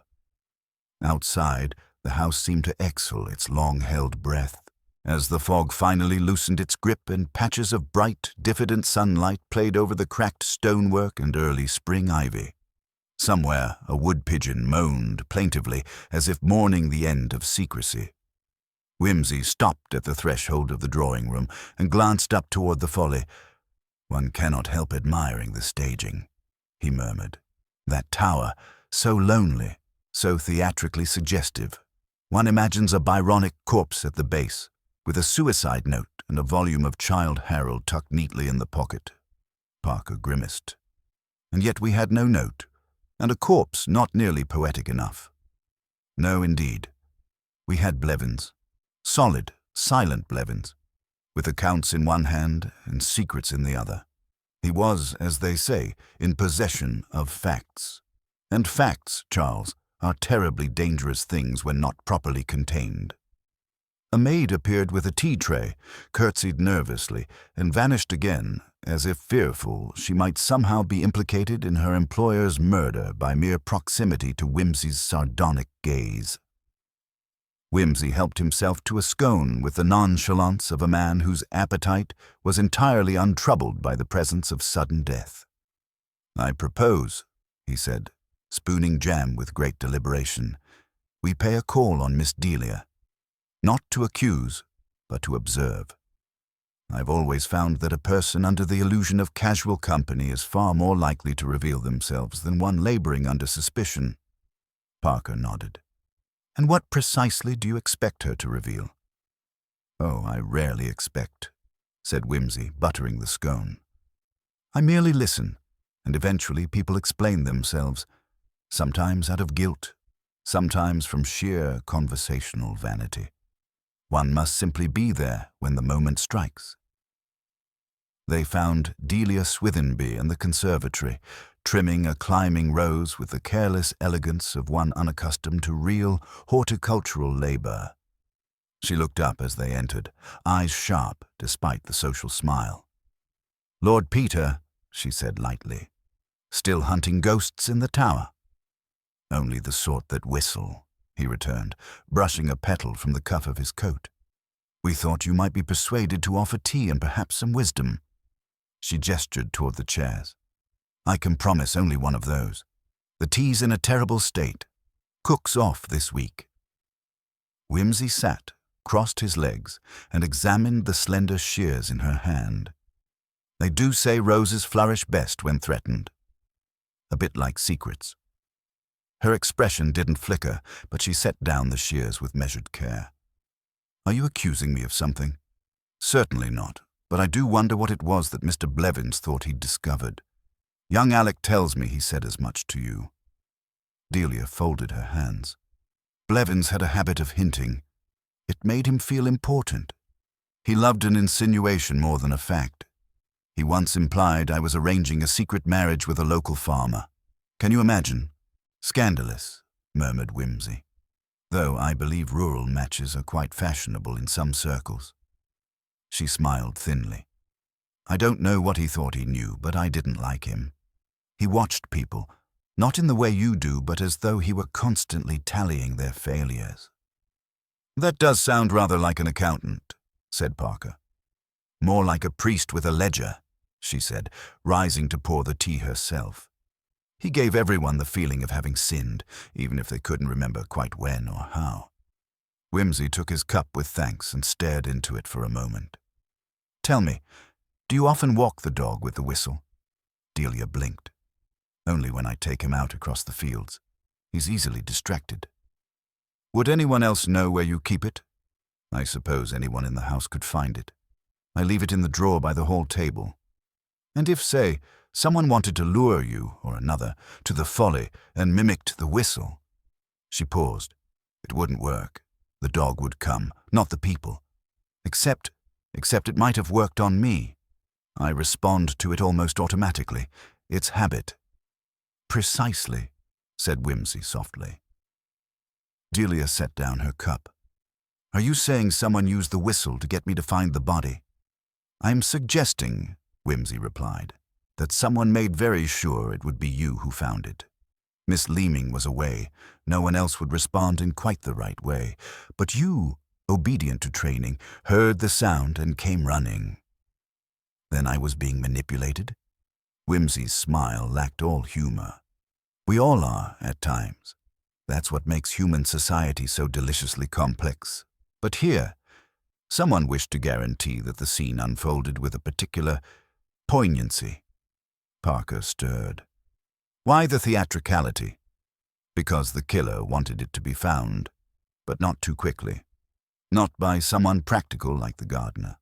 Outside, the house seemed to exhale its long-held breath, as the fog finally loosened its grip and patches of bright, diffident sunlight played over the cracked stonework and early spring ivy. Somewhere, a wood pigeon moaned plaintively, as if mourning the end of secrecy. Whimsy stopped at the threshold of the drawing-room and glanced up toward the Folly. One cannot help admiring the staging, he murmured. That tower, so lonely, so theatrically suggestive. One imagines a Byronic corpse at the base, with a suicide note and a volume of Childe Harold tucked neatly in the pocket. Parker grimaced. And yet we had no note, and a corpse not nearly poetic enough. No, indeed. We had Blevins. Solid, silent Blevins, with accounts in one hand and secrets in the other. He was, as they say, in possession of facts. And facts, Charles, are terribly dangerous things when not properly contained. A maid appeared with a tea tray, curtsied nervously, and vanished again as if fearful she might somehow be implicated in her employer's murder by mere proximity to Whimsy's sardonic gaze. Whimsy helped himself to a scone with the nonchalance of a man whose appetite was entirely untroubled by the presence of sudden death. "I propose," he said, spooning jam with great deliberation, "we pay a call on Miss Delia, not to accuse, but to observe. I've always found that a person under the illusion of casual company is far more likely to reveal themselves than one laboring under suspicion." Parker nodded. "And what precisely do you expect her to reveal?" "Oh, I rarely expect," said Whimsy, buttering the scone. "I merely listen, and eventually people explain themselves, sometimes out of guilt, sometimes from sheer conversational vanity. One must simply be there when the moment strikes." They found Delia Swithenby in the conservatory, trimming a climbing rose with the careless elegance of one unaccustomed to real horticultural labor. She looked up as they entered, eyes sharp despite the social smile. "Lord Peter," she said lightly, "still hunting ghosts in the tower?" "Only the sort that whistle," he returned, brushing a petal from the cuff of his coat. "We thought you might be persuaded to offer tea and perhaps some wisdom." She gestured toward the chairs. "I can promise only one of those. The tea's in a terrible state. Cook's off this week." Whimsy sat, crossed his legs, and examined the slender shears in her hand. "They do say roses flourish best when threatened. A bit like secrets." Her expression didn't flicker, but she set down the shears with measured care. "Are you accusing me of something?" "Certainly not, but I do wonder what it was that Mr. Blevins thought he'd discovered. Young Alec tells me he said as much to you." Delia folded her hands. "Blevins had a habit of hinting. It made him feel important. He loved an insinuation more than a fact. He once implied I was arranging a secret marriage with a local farmer. Can you imagine?" "Scandalous," murmured Whimsy, "though I believe rural matches are quite fashionable in some circles." She smiled thinly. "I don't know what he thought he knew, but I didn't like him. He watched people, not in the way you do, but as though he were constantly tallying their failures." "That does sound rather like an accountant," said Parker. "More like a priest with a ledger," she said, rising to pour the tea herself. He gave everyone the feeling of having sinned, even if they couldn't remember quite when or how. Whimsy took his cup with thanks and stared into it for a moment. "Tell me, do you often walk the dog with the whistle?" Delia blinked. "Only when I take him out across the fields. He's easily distracted." "Would anyone else know where you keep it?" "I suppose anyone in the house could find it. I leave it in the drawer by the hall table. And if, say, someone wanted to lure you, or another, to the Folly and mimicked the whistle—" She paused. "It wouldn't work. The dog would come, not the people. Except it might have worked on me. I respond to it almost automatically. It's habit." "Precisely," said Whimsy softly. Delia set down her cup. "Are you saying someone used the whistle to get me to find the body?" "I'm suggesting," Whimsy replied, "that someone made very sure it would be you who found it. Miss Leeming was away. No one else would respond in quite the right way. But you, obedient to training, heard the sound and came running." "Then I was being manipulated?" Whimsy's smile lacked all humor. "We all are, at times. That's what makes human society so deliciously complex. But here, someone wished to guarantee that the scene unfolded with a particular poignancy." Parker stirred. "Why the theatricality?" "Because the killer wanted it to be found, but not too quickly. Not by someone practical like the gardener,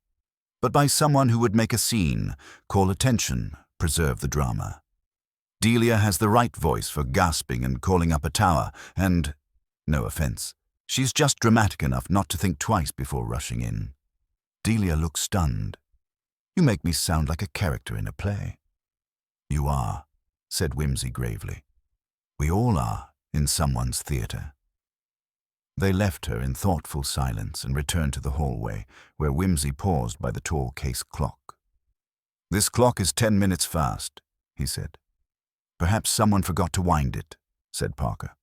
but by someone who would make a scene, call attention, preserve the drama. Delia has the right voice for gasping and calling up a tower, and, no offense, she's just dramatic enough not to think twice before rushing in." Delia looked stunned. "You make me sound like a character in a play." "You are," said Whimsy gravely. "We all are in someone's theater." They left her in thoughtful silence and returned to the hallway, where Whimsy paused by the tall case clock. "This clock is 10 minutes fast," he said. "Perhaps someone forgot to wind it," said Parker.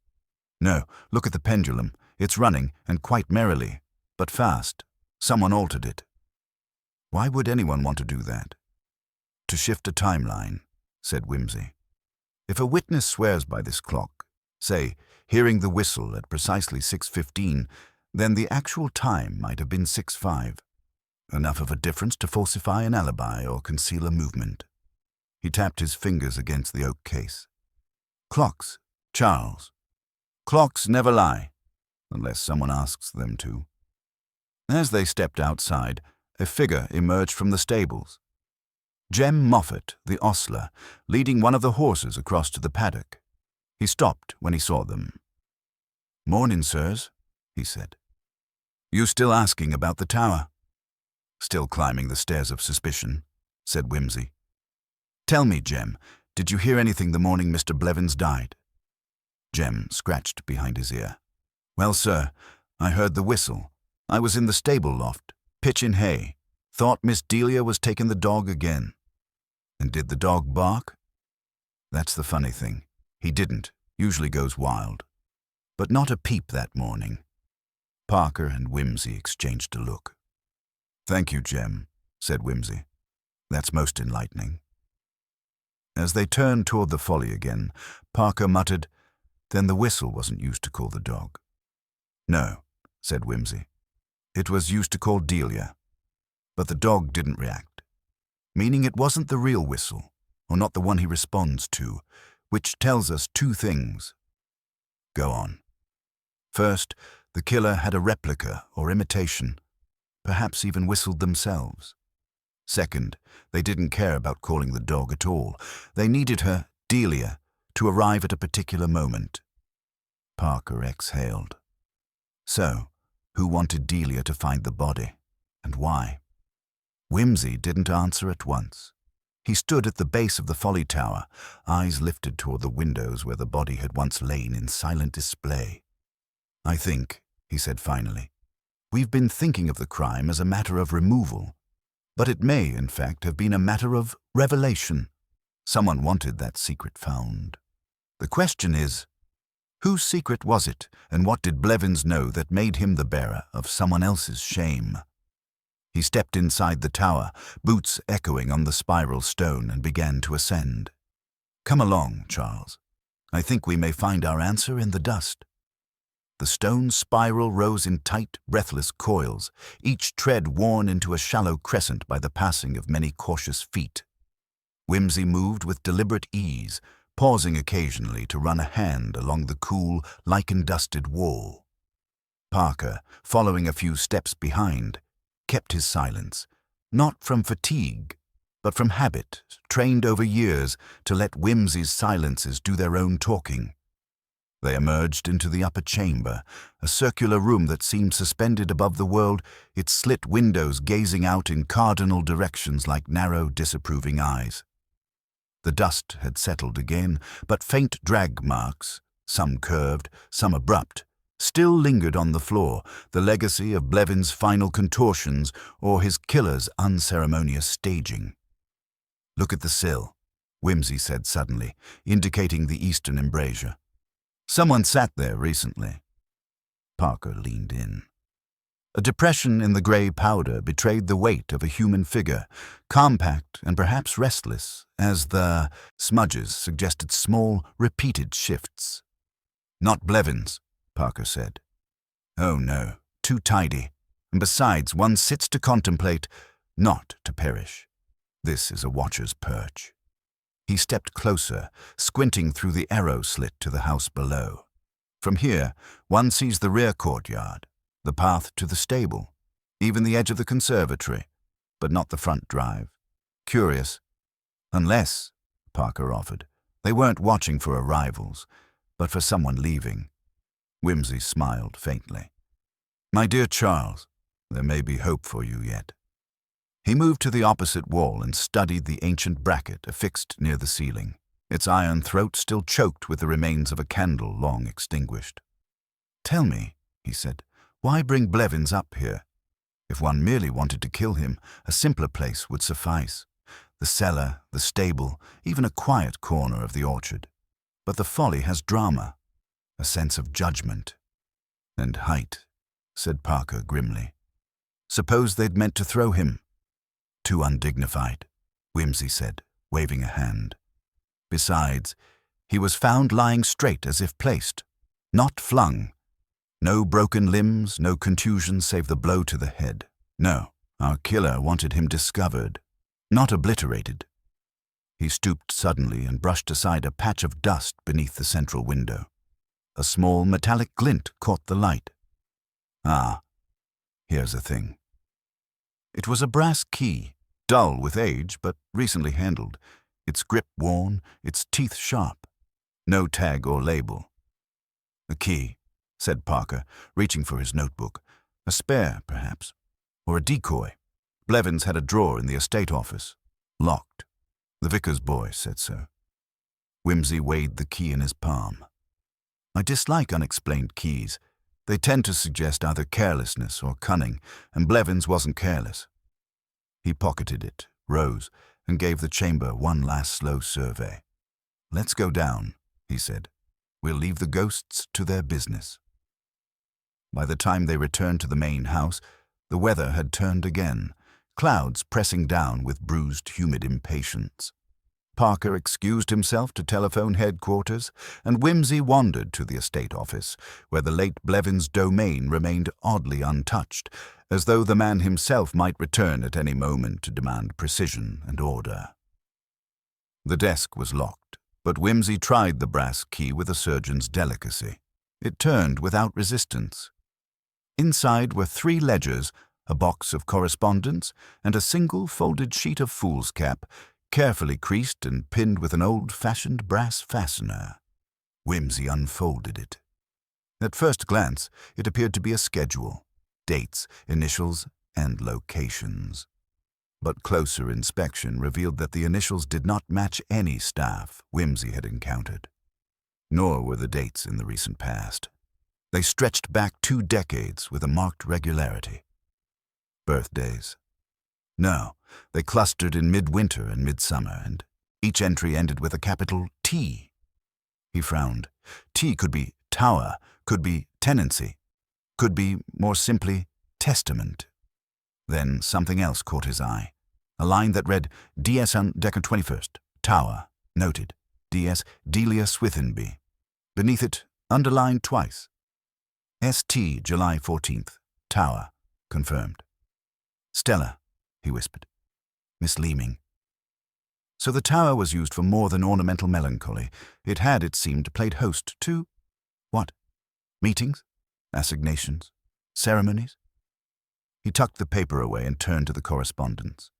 "No, look at the pendulum. It's running, and quite merrily, but fast. Someone altered it." "Why would anyone want to do that?" "To shift a timeline," said Whimsy. "If a witness swears by this clock, say, hearing the whistle at precisely 6:15, then the actual time might have been 6:05. Enough of a difference to falsify an alibi or conceal a movement." He tapped his fingers against the oak case. "Clocks, Charles. Clocks never lie, unless someone asks them to." As they stepped outside, a figure emerged from the stables. Jem Moffat, the ostler, leading one of the horses across to the paddock. He stopped when he saw them. "Morning, sirs," he said. "You still asking about the tower?" "Still climbing the stairs of suspicion," said Whimsy. "Tell me, Jem, did you hear anything the morning Mr. Blevins died?" Jem scratched behind his ear. "Well, sir, I heard the whistle. I was in the stable loft, pitching hay. Thought Miss Delia was taking the dog again." "And did the dog bark?" "That's the funny thing. He didn't. Usually goes wild. But not a peep that morning." Parker and Whimsy exchanged a look. "Thank you, Jem," said Whimsy. "That's most enlightening." As they turned toward the Folly again, Parker muttered, "Then the whistle wasn't used to call the dog." "No," said Whimsy. "It was used to call Delia. But the dog didn't react. Meaning it wasn't the real whistle, or not the one he responds to, which tells us two things." "Go on." "First, the killer had a replica or imitation, perhaps even whistled themselves. Second, they didn't care about calling the dog at all. They needed her, Delia, to arrive at a particular moment." Parker exhaled. So, who wanted Delia to find the body, and why? Whimsy didn't answer at once. He stood at the base of the Folly Tower, eyes lifted toward the windows where the body had once lain in silent display. "I think," he said finally, "we've been thinking of the crime as a matter of removal. But it may, in fact, have been a matter of revelation. Someone wanted that secret found. The question is, whose secret was it, and what did Blevins know that made him the bearer of someone else's shame?" He stepped inside the tower, boots echoing on the spiral stone, and began to ascend. "Come along, Charles. I think we may find our answer in the dust." The stone spiral rose in tight, breathless coils, each tread worn into a shallow crescent by the passing of many cautious feet. Whimsy moved with deliberate ease, pausing occasionally to run a hand along the cool, lichen-dusted wall. Parker, following a few steps behind, kept his silence, not from fatigue, but from habit, trained over years to let Whimsy's silences do their own talking. They emerged into the upper chamber, a circular room that seemed suspended above the world, its slit windows gazing out in cardinal directions like narrow, disapproving eyes. The dust had settled again, but faint drag marks, some curved, some abrupt, still lingered on the floor, the legacy of Blevins' final contortions or his killer's unceremonious staging. "Look at the sill," Whimsy said suddenly, indicating the eastern embrasure. "Someone sat there recently." Parker leaned in. A depression in the grey powder betrayed the weight of a human figure, compact and perhaps restless, as the smudges suggested small, repeated shifts. "Not Blevins," Parker said. "Oh no, too tidy. And besides, one sits to contemplate, not to perish. This is a watcher's perch." He stepped closer, squinting through the arrow slit to the house below. From here, one sees the rear courtyard, the path to the stable, even the edge of the conservatory, but not the front drive. Curious. Unless, Parker offered, they weren't watching for arrivals, but for someone leaving. Whimsy smiled faintly. "My dear Charles, there may be hope for you yet." He moved to the opposite wall and studied the ancient bracket affixed near the ceiling, its iron throat still choked with the remains of a candle long extinguished. "Tell me," he said, "why bring Blevins up here? If one merely wanted to kill him, a simpler place would suffice. the cellar, the stable, even a quiet corner of the orchard. But the Folly has drama, a sense of judgment. And height, said Parker grimly. Suppose they'd meant to throw him. Too undignified, Whimsy said, waving a hand. Besides, he was found lying straight as if placed, not flung. No broken limbs, no contusion save the blow to the head. No, our killer wanted him discovered, not obliterated. He stooped suddenly and brushed aside a patch of dust beneath the central window. A small metallic glint caught the light. Ah, here's a thing. It was a brass key, dull with age but recently handled, its grip worn, its teeth sharp. No tag or label. A key, said Parker, reaching for his notebook. A spare, perhaps. Or a decoy. Blevins had a drawer in the estate office. Locked. The vicar's boy said so. Whimsy weighed the key in his palm. I dislike unexplained keys. They tend to suggest either carelessness or cunning, and Blevins wasn't careless. He pocketed it, rose, and gave the chamber one last slow survey. Let's go down, he said. We'll leave the ghosts to their business. By the time they returned to the main house, the weather had turned again, clouds pressing down with bruised, humid impatience. Parker excused himself to telephone headquarters, and Whimsy wandered to the estate office, where the late Blevins' domain remained oddly untouched, as though the man himself might return at any moment to demand precision and order. The desk was locked, but Whimsy tried the brass key with a surgeon's delicacy. It turned without resistance. Inside were 3 ledgers, a box of correspondence, and a single folded sheet of foolscap, carefully creased and pinned with an old-fashioned brass fastener. Whimsy unfolded it. At first glance, it appeared to be a schedule, dates, initials, and locations. But closer inspection revealed that the initials did not match any staff Whimsy had encountered. Nor were the dates in the recent past. They stretched back 2 decades with a marked regularity. Birthdays. No, they clustered in midwinter and midsummer, and each entry ended with a capital T. He frowned. T could be tower, could be tenancy, could be, more simply, testament. Then something else caught his eye. A line that read, D.S. on Decker 21st, Tower, noted, D.S. Delia Swithenby. Beneath it, underlined twice. S.T. July 14th, Tower, confirmed. Stella, he whispered. Miss Leeming. So the tower was used for more than ornamental melancholy. It had, it seemed, played host to, what? Meetings? Assignations? Ceremonies? He tucked the paper away and turned to the correspondence.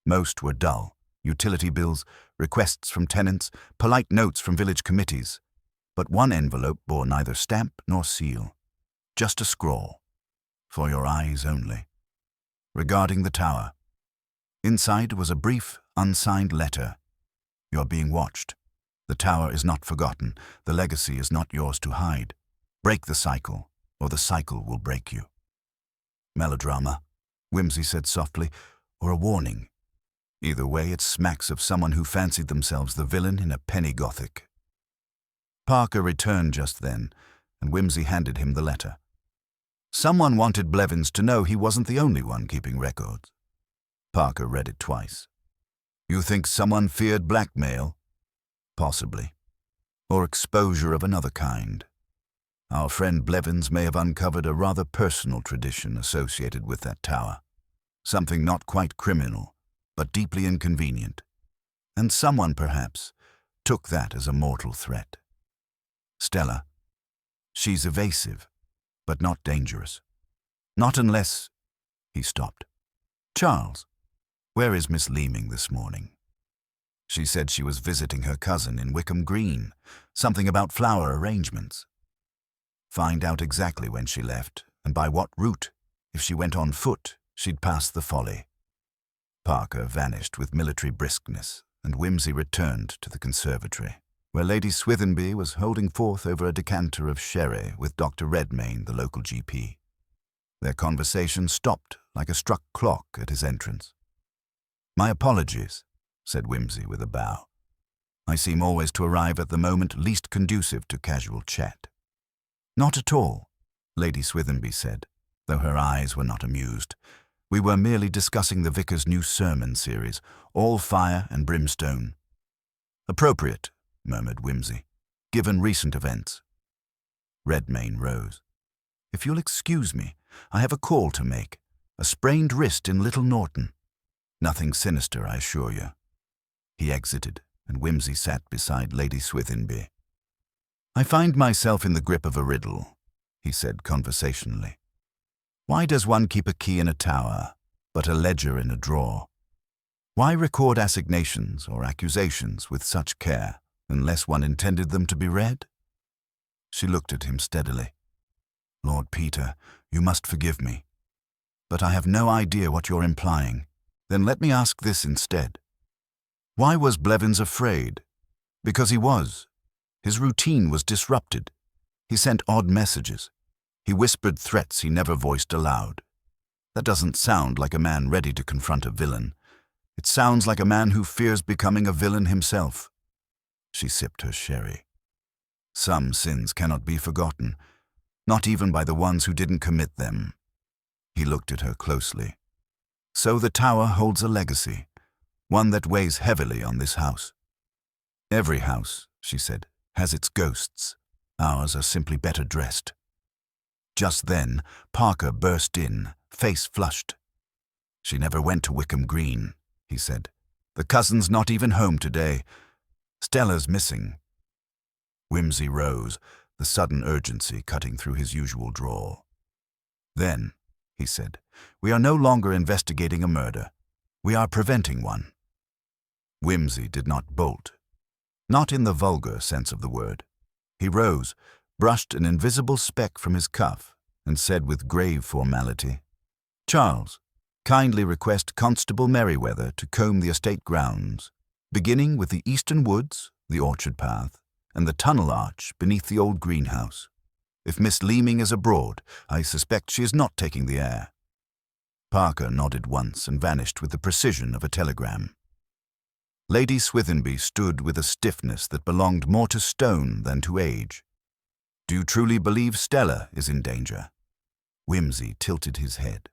Most were dull. Utility bills, requests from tenants, polite notes from village committees. But one envelope bore neither stamp nor seal. Just a scrawl. For your eyes only. Regarding the tower. Inside was a brief, unsigned letter. You're being watched. The tower is not forgotten. The legacy is not yours to hide. Break the cycle, or the cycle will break you. Melodrama, Whimsy said softly, or a warning. Either way, it smacks of someone who fancied themselves the villain in a penny Gothic. Parker returned just then, and Whimsy handed him the letter. Someone wanted Blevins to know he wasn't the only one keeping records. Parker read it twice. You think someone feared blackmail? Possibly. Or exposure of another kind. Our friend Blevins may have uncovered a rather personal tradition associated with that tower. Something not quite criminal, but deeply inconvenient. And someone, perhaps, took that as a mortal threat. Stella. She's evasive, but not dangerous. Not unless... He stopped. Charles, where is Miss Leeming this morning? She said she was visiting her cousin in Wickham Green, something about flower arrangements. Find out exactly when she left, and by what route. If she went on foot, she'd pass the Folly. Parker vanished with military briskness, and Whimsy returned to the conservatory, where Lady Swithenby was holding forth over a decanter of sherry with Dr. Redmayne, the local GP. Their conversation stopped like a struck clock at his entrance. "My apologies," said Whimsy with a bow. "I seem always to arrive at the moment least conducive to casual chat." "Not at all," Lady Swithenby said, though her eyes were not amused. "We were merely discussing the vicar's new sermon series, all fire and brimstone." "Appropriate," murmured Whimsy, "given recent events." Redmayne rose. "If you'll excuse me, I have a call to make. A sprained wrist in Little Norton. Nothing sinister, I assure you." He exited, and Whimsy sat beside Lady Swithenby. "I find myself in the grip of a riddle," he said conversationally. "Why does one keep a key in a tower, but a ledger in a drawer? Why record assignations or accusations with such care, unless one intended them to be read?" She looked at him steadily. "Lord Peter, you must forgive me. But I have no idea what you're implying. Then let me ask this instead. Why was Blevins afraid? Because he was. His routine was disrupted. He sent odd messages. He whispered threats he never voiced aloud. That doesn't sound like a man ready to confront a villain. It sounds like a man who fears becoming a villain himself." She sipped her sherry. "Some sins cannot be forgotten, not even by the ones who didn't commit them." He looked at her closely. "So the tower holds a legacy, one that weighs heavily on this house." "Every house," she said, "has its ghosts. Ours are simply better dressed." Just then, Parker burst in, face flushed. "She never went to Wickham Green," he said. "The cousin's not even home today. Stella's missing." Whimsy rose, the sudden urgency cutting through his usual drawl. "Then," he said, "we are no longer investigating a murder. We are preventing one." Whimsy did not bolt. Not in the vulgar sense of the word. He rose, brushed an invisible speck from his cuff, and said with grave formality, "Charles, kindly request Constable Merriweather to comb the estate grounds, beginning with the eastern woods, the orchard path, and the tunnel arch beneath the old greenhouse. If Miss Leeming is abroad, I suspect she is not taking the air." Parker nodded once and vanished with the precision of a telegram. Lady Swithenby stood with a stiffness that belonged more to stone than to age. "Do you truly believe Stella is in danger?" Whimsy tilted his head.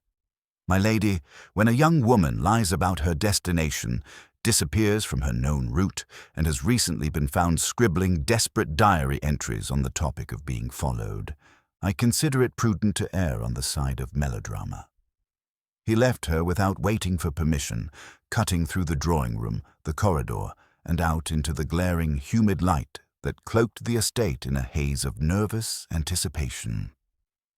"My lady, when a young woman lies about her destination, disappears from her known route, and has recently been found scribbling desperate diary entries on the topic of being followed, I consider it prudent to err on the side of melodrama." He left her without waiting for permission, cutting through the drawing room, the corridor, and out into the glaring, humid light that cloaked the estate in a haze of nervous anticipation.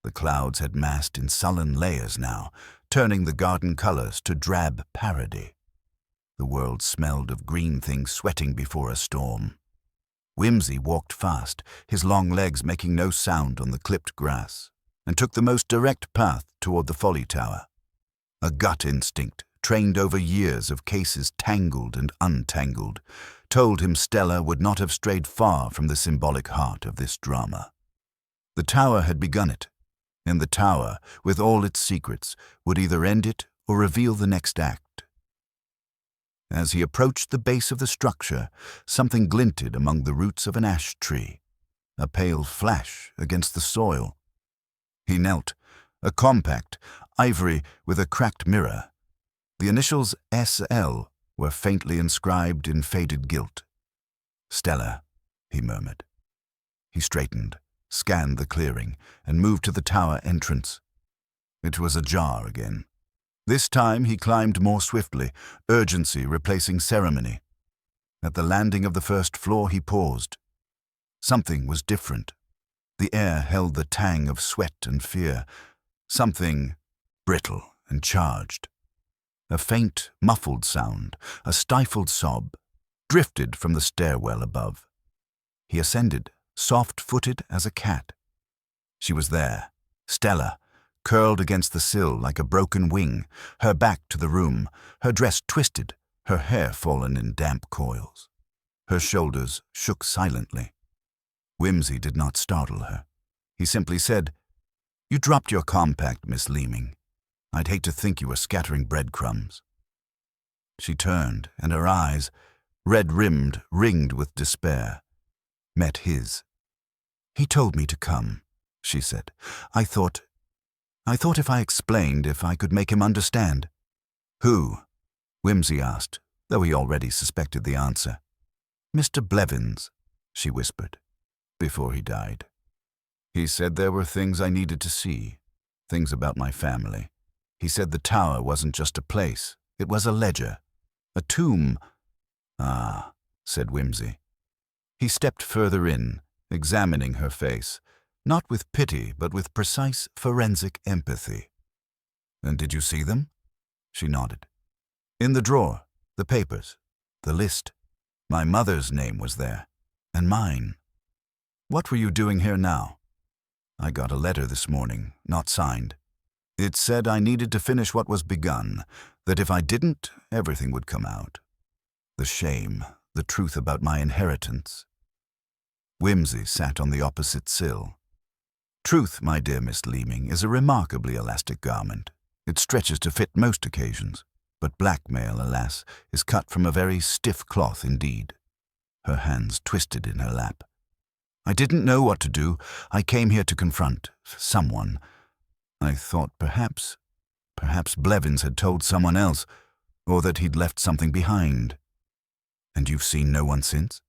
The clouds had massed in sullen layers now, turning the garden colors to drab parody. The world smelled of green things sweating before a storm. Whimsy walked fast, his long legs making no sound on the clipped grass, and took the most direct path toward the Folly Tower. A gut instinct, trained over years of cases tangled and untangled, told him Stella would not have strayed far from the symbolic heart of this drama. The tower had begun it, and the tower, with all its secrets, would either end it or reveal the next act. As he approached the base of the structure, something glinted among the roots of an ash tree, a pale flash against the soil. He knelt, a compact, ivory with a cracked mirror. The initials S.L. were faintly inscribed in faded gilt. "Stella," he murmured. He straightened, scanned the clearing, and moved to the tower entrance. It was ajar again. This time he climbed more swiftly, urgency replacing ceremony. At the landing of the first floor he paused. Something was different. The air held the tang of sweat and fear. Something brittle and charged. A faint, muffled sound, a stifled sob, drifted from the stairwell above. He ascended, soft-footed as a cat. She was there, Stella, curled against the sill like a broken wing, her back to the room, her dress twisted, her hair fallen in damp coils. Her shoulders shook silently. Whimsy did not startle her. He simply said, "You dropped your compact, Miss Leeming. I'd hate to think you were scattering breadcrumbs." She turned, and her eyes, red-rimmed, ringed with despair, met his. "He told me to come," she said. I thought if I explained, if I could make him understand." "Who?" Whimsy asked, though he already suspected the answer. "Mr. Blevins," she whispered, "before he died. He said there were things I needed to see, things about my family. He said the tower wasn't just a place, it was a ledger, a tomb." "Ah," said Whimsy. He stepped further in, examining her face, not with pity, but with precise forensic empathy. "And did you see them?" She nodded. "In the drawer, the papers, the list. My mother's name was there, and mine. What were you doing here now?" "I got a letter this morning, not signed. It said I needed to finish what was begun, that if I didn't, everything would come out. The shame, the truth about my inheritance." Whimsy sat on the opposite sill. "Truth, my dear Miss Leeming, is a remarkably elastic garment. It stretches to fit most occasions, but blackmail, alas, is cut from a very stiff cloth indeed." Her hands twisted in her lap. "I didn't know what to do. I came here to confront someone. I thought perhaps Blevins had told someone else, or that he'd left something behind." "And you've seen no one since?"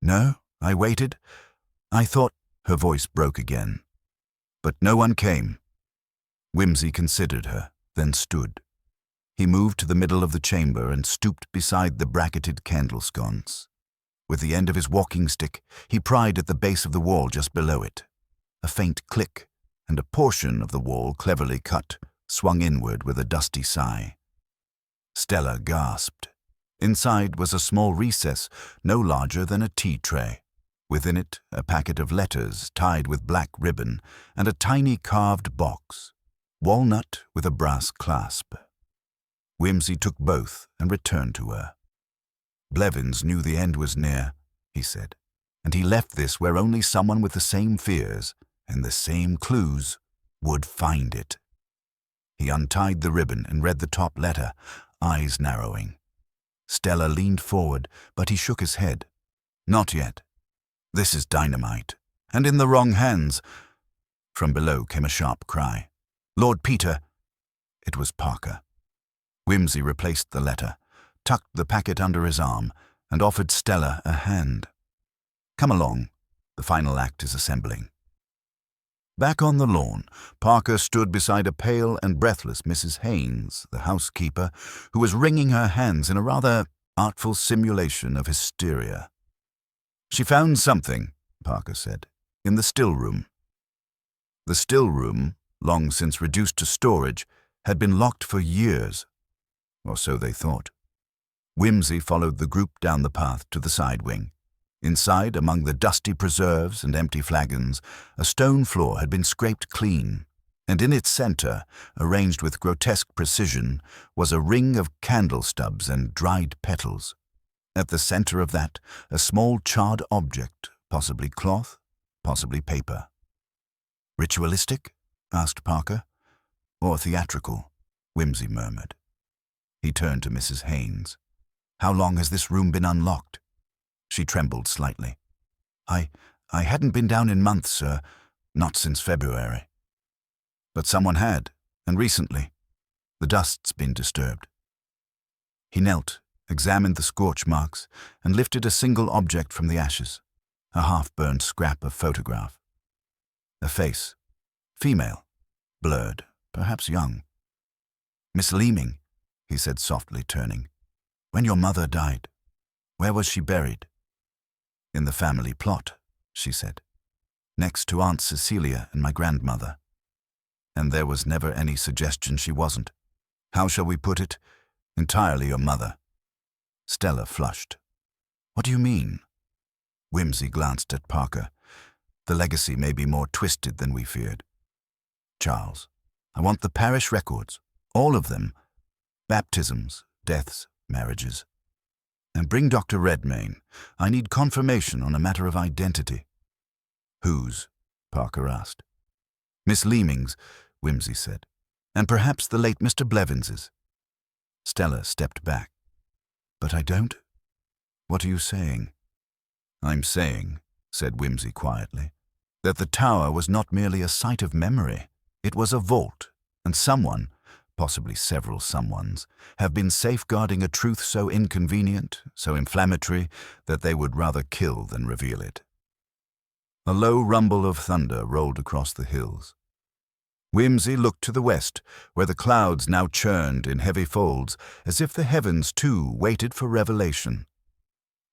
"No, I waited. I thought—" Her voice broke again. "But no one came." Whimsy considered her, then stood. He moved to the middle of the chamber and stooped beside the bracketed candle sconce. With the end of his walking stick, he pried at the base of the wall just below it. A faint click, and a portion of the wall, cleverly cut, swung inward with a dusty sigh. Stella gasped. Inside was a small recess, no larger than a tea tray. Within it, a packet of letters tied with black ribbon, and a tiny carved box, walnut with a brass clasp. Whimsy took both and returned to her. "Blevins knew the end was near," he said, "and he left this where only someone with the same fears and the same clues would find it." He untied the ribbon and read the top letter, eyes narrowing. Stella leaned forward, but he shook his head. "Not yet. This is dynamite, and in the wrong hands." From below came a sharp cry. "Lord Peter!" It was Parker. Whimsy replaced the letter, tucked the packet under his arm, and offered Stella a hand. "Come along. The final act is assembling." Back on the lawn, Parker stood beside a pale and breathless Mrs. Haynes, the housekeeper, who was wringing her hands in a rather artful simulation of hysteria. "She found something," Parker said, "in the still room." The still room, long since reduced to storage, had been locked for years, or so they thought. Whimsy followed the group down the path to the side wing. Inside, among the dusty preserves and empty flagons, a stone floor had been scraped clean, and in its center, arranged with grotesque precision, was a ring of candle stubs and dried petals. At the center of that, a small charred object, possibly cloth, possibly paper. "Ritualistic?" asked Parker. "Or theatrical?" Whimsy murmured. He turned to Mrs. Haynes. "How long has this room been unlocked?" She trembled slightly. I hadn't been down in months, sir. Not since February." "But someone had, and recently. The dust's been disturbed." He knelt, examined the scorch marks, and lifted a single object from the ashes, a half-burned scrap of photograph. A face. Female. Blurred, perhaps young. "Miss Leeming," he said softly, turning. "When your mother died, where was she buried?" "In the family plot," she said, "next to Aunt Cecilia and my grandmother. And there was never any suggestion she wasn't. How shall we put it? Entirely your mother." Stella flushed. "What do you mean?" Whimsy glanced at Parker. "The legacy may be more twisted than we feared. Charles, I want the parish records, all of them. Baptisms, deaths, marriages. And bring Dr. Redmayne. I need confirmation on a matter of identity." "Whose?" Parker asked. "Miss Leeming's," Whimsy said, "and perhaps the late Mr. Blevins's." Stella stepped back. But I don't? What are you saying? I'm saying, said Whimsy quietly, that the tower was not merely a site of memory. It was a vault, and someone, possibly several someones, have been safeguarding a truth so inconvenient, so inflammatory, that they would rather kill than reveal it. A low rumble of thunder rolled across the hills. Whimsy looked to the west, where the clouds now churned in heavy folds, as if the heavens, too, waited for revelation.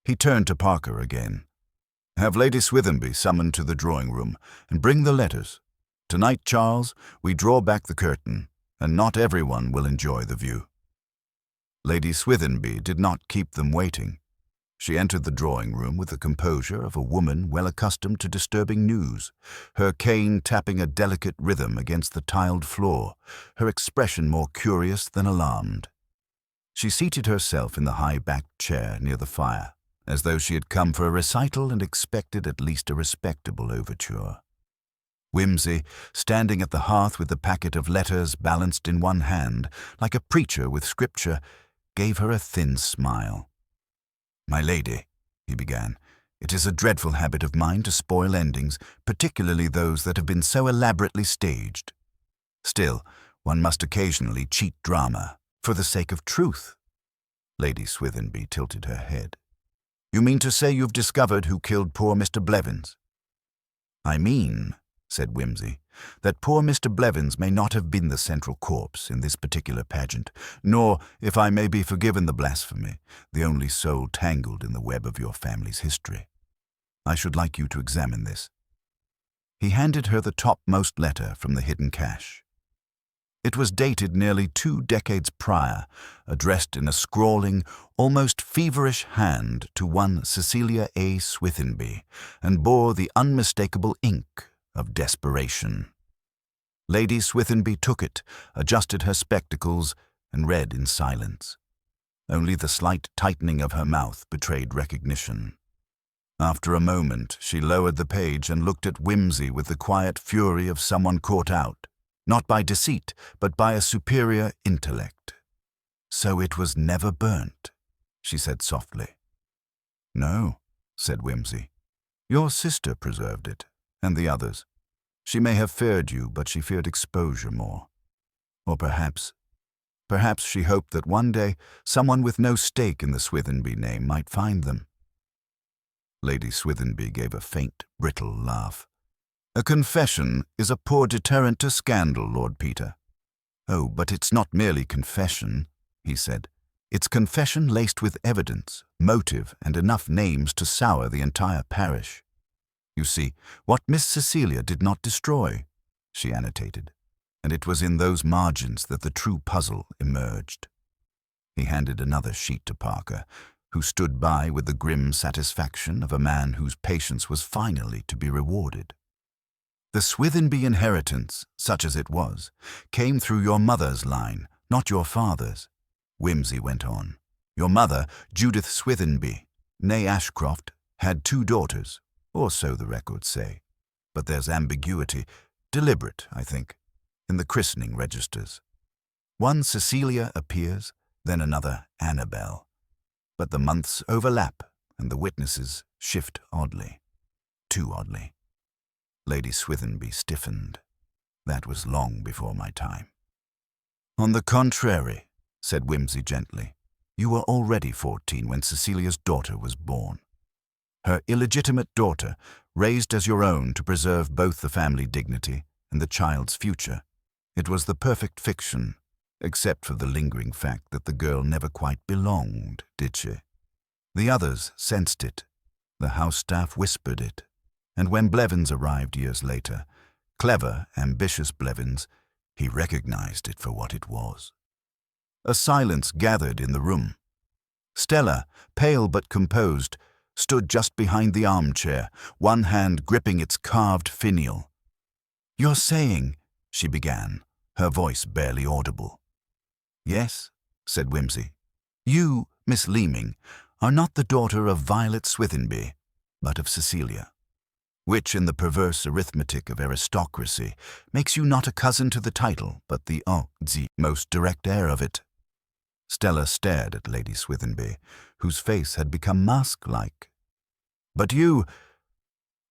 He turned to Parker again. Have Lady Swithenby summoned to the drawing-room, and bring the letters. Tonight, Charles, we draw back the curtain, and not everyone will enjoy the view. Lady Swithenby did not keep them waiting. She entered the drawing-room with the composure of a woman well accustomed to disturbing news, her cane tapping a delicate rhythm against the tiled floor, her expression more curious than alarmed. She seated herself in the high-backed chair near the fire, as though she had come for a recital and expected at least a respectable overture. Whimsy, standing at the hearth with the packet of letters balanced in one hand, like a preacher with scripture, gave her a thin smile. My lady, he began, it is a dreadful habit of mine to spoil endings, particularly those that have been so elaborately staged. Still, one must occasionally cheat drama, for the sake of truth. Lady Swithenby tilted her head. You mean to say you've discovered who killed poor Mr. Blevins? I mean, said Whimsy, that poor Mr. Blevins may not have been the central corpse in this particular pageant, nor, if I may be forgiven the blasphemy, the only soul tangled in the web of your family's history. I should like you to examine this. He handed her the topmost letter from the hidden cache. It was dated nearly 2 decades prior, addressed in a scrawling, almost feverish hand to one Cecilia A. Swithenby, and bore the unmistakable ink of desperation. Lady Swithenby took it, adjusted her spectacles, and read in silence. Only the slight tightening of her mouth betrayed recognition. After a moment, she lowered the page and looked at Whimsy with the quiet fury of someone caught out, not by deceit, but by a superior intellect. So it was never burnt, she said softly. No, said Whimsy. Your sister preserved it, and the others. She may have feared you, but she feared exposure more. Or perhaps she hoped that one day someone with no stake in the Swithenby name might find them. Lady Swithenby gave a faint, brittle laugh. A confession is a poor deterrent to scandal, Lord Peter. Oh, but it's not merely confession, he said. It's confession laced with evidence, motive, and enough names to sour the entire parish. You see, what Miss Cecilia did not destroy, she annotated, and it was in those margins that the true puzzle emerged. He handed another sheet to Parker, who stood by with the grim satisfaction of a man whose patience was finally to be rewarded. The Swithenby inheritance, such as it was, came through your mother's line, not your father's. Whimsy went on. Your mother, Judith Swithenby, née Ashcroft, had 2 daughters, or so the records say. But there's ambiguity, deliberate, I think, in the christening registers. One Cecilia appears, then another Annabel. But the months overlap, and the witnesses shift oddly. Too oddly. Lady Swithenby stiffened. That was long before my time. On the contrary, said Whimsy gently, you were already 14 when Cecilia's daughter was born. Her illegitimate daughter, raised as your own to preserve both the family dignity and the child's future. It was the perfect fiction, except for the lingering fact that the girl never quite belonged, did she? The others sensed it. The house staff whispered it. And when Blevins arrived years later, clever, ambitious Blevins, he recognized it for what it was. A silence gathered in the room. Stella, pale but composed, stood just behind the armchair, one hand gripping its carved finial. You're saying, she began, her voice barely audible. Yes, said Whimsy. You, Miss Leeming, are not the daughter of Violet Swithenby, but of Cecilia. Which, in the perverse arithmetic of aristocracy, makes you not a cousin to the title, but the most direct heir of it. Stella stared at Lady Swithenby, whose face had become mask-like. "But you—"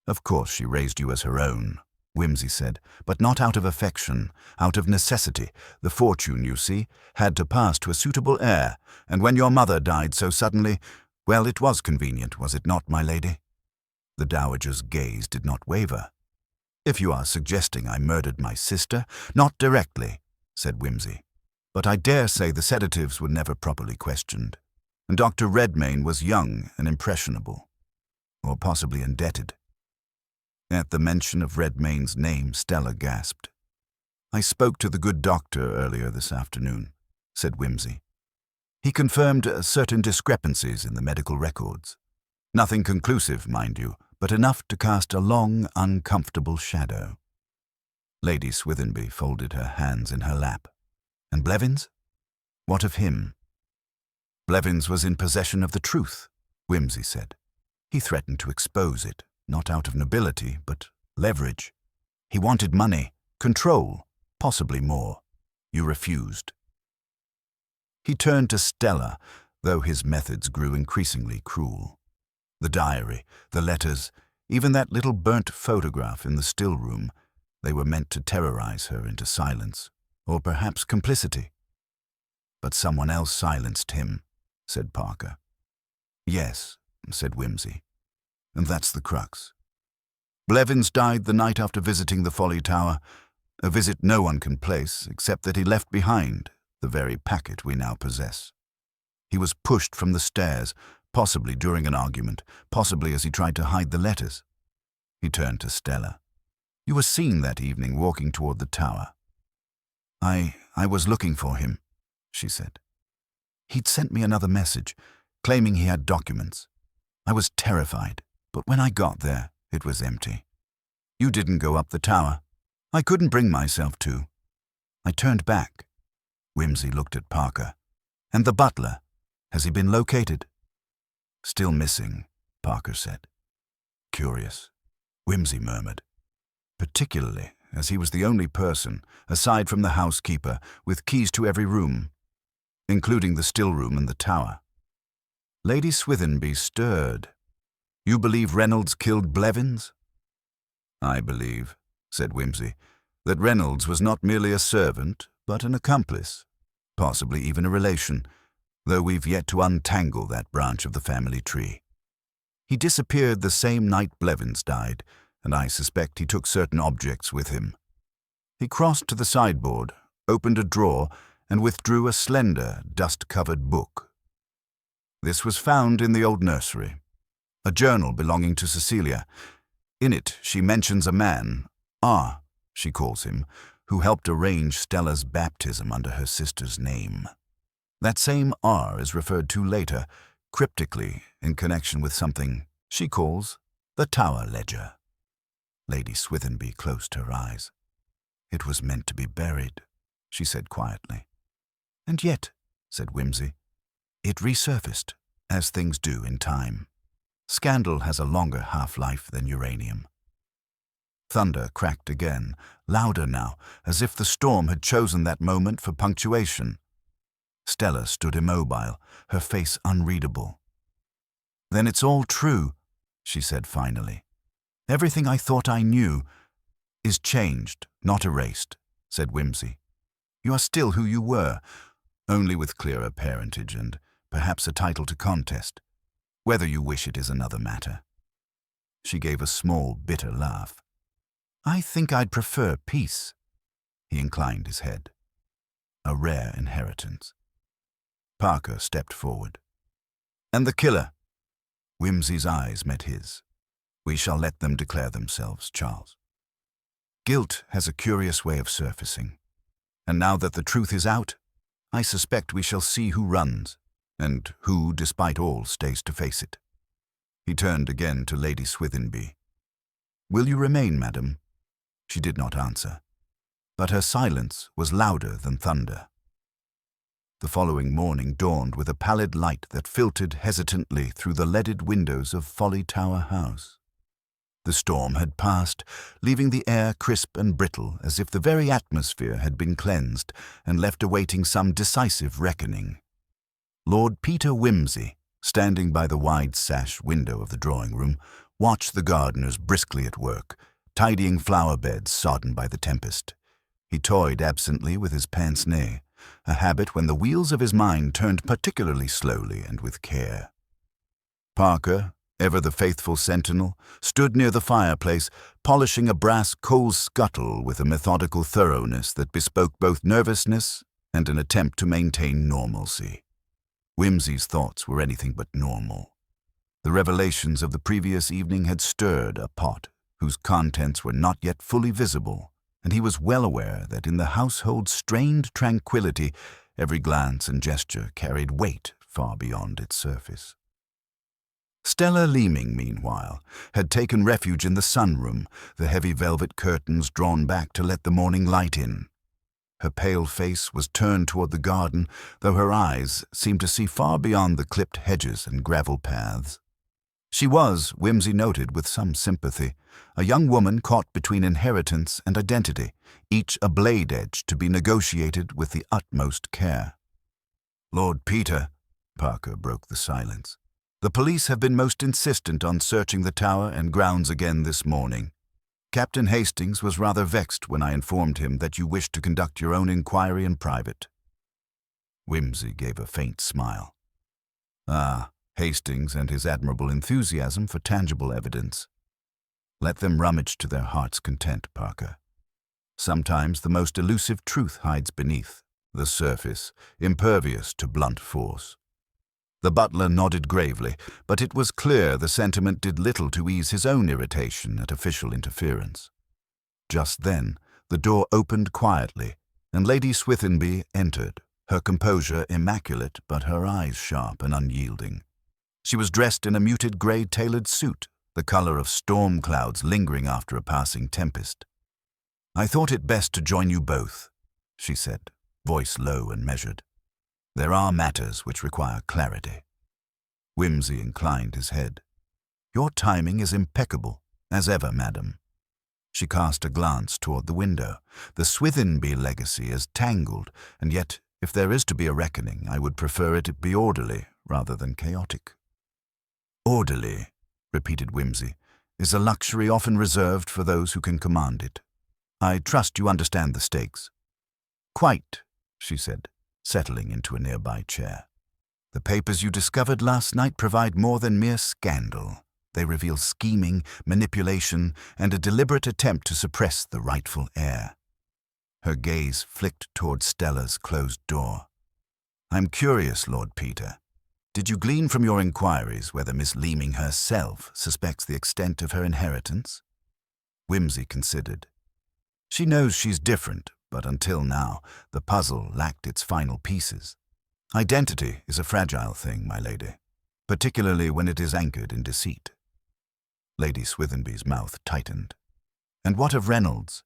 "Of course she raised you as her own," Wimsey said, "but not out of affection, out of necessity. The fortune, you see, had to pass to a suitable heir, and when your mother died so suddenly, well, it was convenient, was it not, my lady?" The dowager's gaze did not waver. "If you are suggesting I murdered my sister—" "Not directly," said Wimsey, "but I dare say the sedatives were never properly questioned, and Dr. Redmayne was young and impressionable, or possibly indebted." At the mention of Redmayne's name, Stella gasped. "I spoke to the good doctor earlier this afternoon," said Wimsey. "He confirmed certain discrepancies in the medical records. Nothing conclusive, mind you, but enough to cast a long, uncomfortable shadow." Lady Swithenby folded her hands in her lap. "And Blevins? What of him?" "Blevins was in possession of the truth," Wimsey said. "He threatened to expose it, not out of nobility, but leverage. He wanted money, control, possibly more. You refused." He turned to Stella, though his methods grew increasingly cruel. The diary, the letters, even that little burnt photograph in the still room, they were meant to terrorize her into silence, or perhaps complicity. "But someone else silenced him," said Parker. "Yes," said Wimsey, "and that's the crux. Blevins died the night after visiting the Folly Tower, a visit no one can place except that he left behind the very packet we now possess. He was pushed from the stairs, possibly during an argument, possibly as he tried to hide the letters." He turned to Stella. "You were seen that evening walking toward the tower." I was looking for him," she said. "He'd sent me another message, claiming he had documents. I was terrified, but when I got there, it was empty. You didn't go up the tower. I couldn't bring myself to. I turned back." Wimsey looked at Parker. "And the butler, has he been located?" "Still missing," Parker said. "Curious," Wimsey murmured, "particularly as he was the only person, aside from the housekeeper, with keys to every room, including the still room and the tower." Lady Swithenby stirred. "You believe Reynolds killed Blevins?" "I believe," said Wimsey, "that Reynolds was not merely a servant, but an accomplice, possibly even a relation, though we've yet to untangle that branch of the family tree. He disappeared the same night Blevins died, and I suspect he took certain objects with him. He crossed to the sideboard, opened a drawer, and withdrew a slender, dust-covered book. This was found in the old nursery, a journal belonging to Cecilia. In it she mentions a man, R, she calls him, who helped arrange Stella's baptism under her sister's name. That same R is referred to later, cryptically, in connection with something she calls the Tower Ledger. Lady Swithenby closed her eyes. "It was meant to be buried," she said quietly. "And yet," said Wimsey, "it resurfaced, as things do in time. Scandal has a longer half-life than uranium." Thunder cracked again, louder now, as if the storm had chosen that moment for punctuation. Stella stood immobile, her face unreadable. "Then it's all true," she said finally. "Everything I thought I knew is changed, not erased," said Wimsey. "You are still who you were, only with clearer parentage and perhaps a title to contest. Whether you wish it is another matter." She gave a small, bitter laugh. "I think I'd prefer peace." He inclined his head. "A rare inheritance." Parker stepped forward. "And the killer?" Wimsey's eyes met his. "We shall let them declare themselves, Charles. Guilt has a curious way of surfacing, and now that the truth is out, I suspect we shall see who runs, and who, despite all, stays to face it." He turned again to Lady Swithenby. "Will you remain, madam?" She did not answer, but her silence was louder than thunder. The following morning dawned with a pallid light that filtered hesitantly through the leaded windows of Folly Tower House. The storm had passed, leaving the air crisp and brittle, as if the very atmosphere had been cleansed and left awaiting some decisive reckoning. Lord Peter Wimsey, standing by the wide sash window of the drawing-room, watched the gardeners briskly at work, tidying flower beds sodden by the tempest. He toyed absently with his pince-nez, a habit when the wheels of his mind turned particularly slowly and with care. Parker, ever the faithful sentinel, stood near the fireplace, polishing a brass coal scuttle with a methodical thoroughness that bespoke both nervousness and an attempt to maintain normalcy. Wimsey's thoughts were anything but normal. The revelations of the previous evening had stirred a pot whose contents were not yet fully visible, and he was well aware that in the household's strained tranquility, every glance and gesture carried weight far beyond its surface. Stella Leeming, meanwhile, had taken refuge in the sunroom, the heavy velvet curtains drawn back to let the morning light in. Her pale face was turned toward the garden, though her eyes seemed to see far beyond the clipped hedges and gravel paths. She was, Wimsey noted with some sympathy, a young woman caught between inheritance and identity, each a blade edge to be negotiated with the utmost care. "Lord Peter," Parker broke the silence, "the police have been most insistent on searching the tower and grounds again this morning. Captain Hastings was rather vexed when I informed him that you wished to conduct your own inquiry in private." Wimsey gave a faint smile. "Ah, Hastings and his admirable enthusiasm for tangible evidence. Let them rummage to their heart's content, Parker. Sometimes the most elusive truth hides beneath the surface, impervious to blunt force." The butler nodded gravely, but it was clear the sentiment did little to ease his own irritation at official interference. Just then, the door opened quietly, and Lady Swithinby entered, her composure immaculate but her eyes sharp and unyielding. She was dressed in a muted grey tailored suit, the colour of storm clouds lingering after a passing tempest. "I thought it best to join you both," she said, voice low and measured. "There are matters which require clarity." Wimsey inclined his head. "Your timing is impeccable, as ever, madam." She cast a glance toward the window. "The Swithinby legacy is tangled, and yet, if there is to be a reckoning, I would prefer it be orderly rather than chaotic." "Orderly," repeated Wimsey, "is a luxury often reserved for those who can command it. I trust you understand the stakes." "Quite," she said, settling into a nearby chair. "The papers you discovered last night provide more than mere scandal. They reveal scheming, manipulation, and a deliberate attempt to suppress the rightful heir." Her gaze flicked toward Stella's closed door. "I'm curious, Lord Peter. Did you glean from your inquiries whether Miss Leeming herself suspects the extent of her inheritance?" Wimsey considered. "She knows she's different, but until now, the puzzle lacked its final pieces. Identity is a fragile thing, my lady, particularly when it is anchored in deceit." Lady Swithinby's mouth tightened. "And what of Reynolds?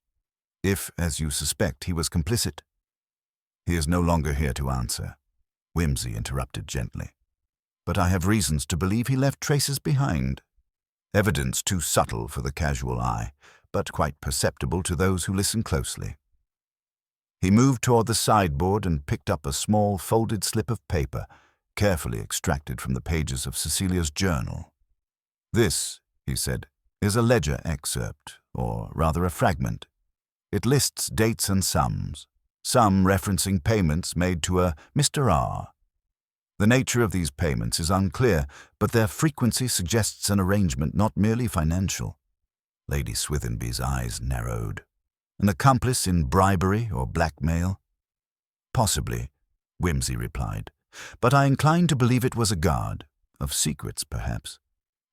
If, as you suspect, he was complicit?" "He is no longer here to answer," Wimsey interrupted gently. "But I have reasons to believe he left traces behind. Evidence too subtle for the casual eye, but quite perceptible to those who listen closely." He moved toward the sideboard and picked up a small folded slip of paper, carefully extracted from the pages of Cecilia's journal. "This," he said, "is a ledger excerpt, or rather a fragment. It lists dates and sums, some referencing payments made to a Mr. R. The nature of these payments is unclear, but their frequency suggests an arrangement not merely financial." Lady Swithinby's eyes narrowed. "An accomplice in bribery or blackmail?" "Possibly," Wimsey replied, "but I incline to believe it was a guard, of secrets perhaps,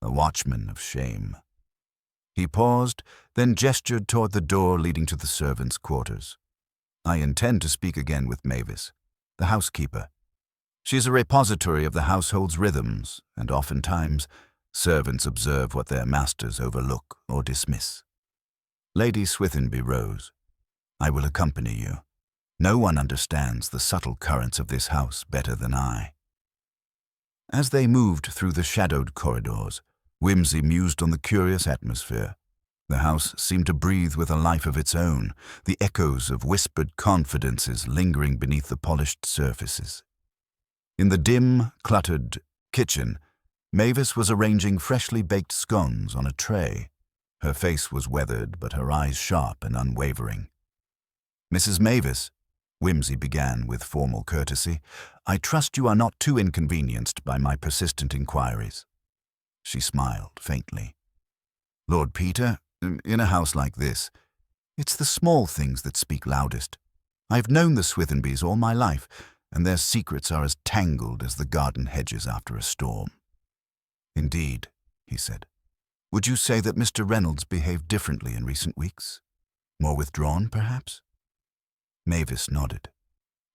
a watchman of shame." He paused, then gestured toward the door leading to the servants' quarters. "I intend to speak again with Mavis, the housekeeper. She is a repository of the household's rhythms, and oftentimes servants observe what their masters overlook or dismiss." Lady Swithinby rose. "I will accompany you. No one understands the subtle currents of this house better than I." As they moved through the shadowed corridors, Wimsey mused on the curious atmosphere. The house seemed to breathe with a life of its own, the echoes of whispered confidences lingering beneath the polished surfaces. In the dim, cluttered kitchen, Mavis was arranging freshly baked scones on a tray. Her face was weathered, but her eyes sharp and unwavering. "Mrs. Mavis," Whimsy began with formal courtesy, "I trust you are not too inconvenienced by my persistent inquiries." She smiled faintly. "Lord Peter, in a house like this, it's the small things that speak loudest. I've known the Swithenbys all my life, and their secrets are as tangled as the garden hedges after a storm." "Indeed," he said. "Would you say that Mr. Reynolds behaved differently in recent weeks? More withdrawn, perhaps?" Mavis nodded.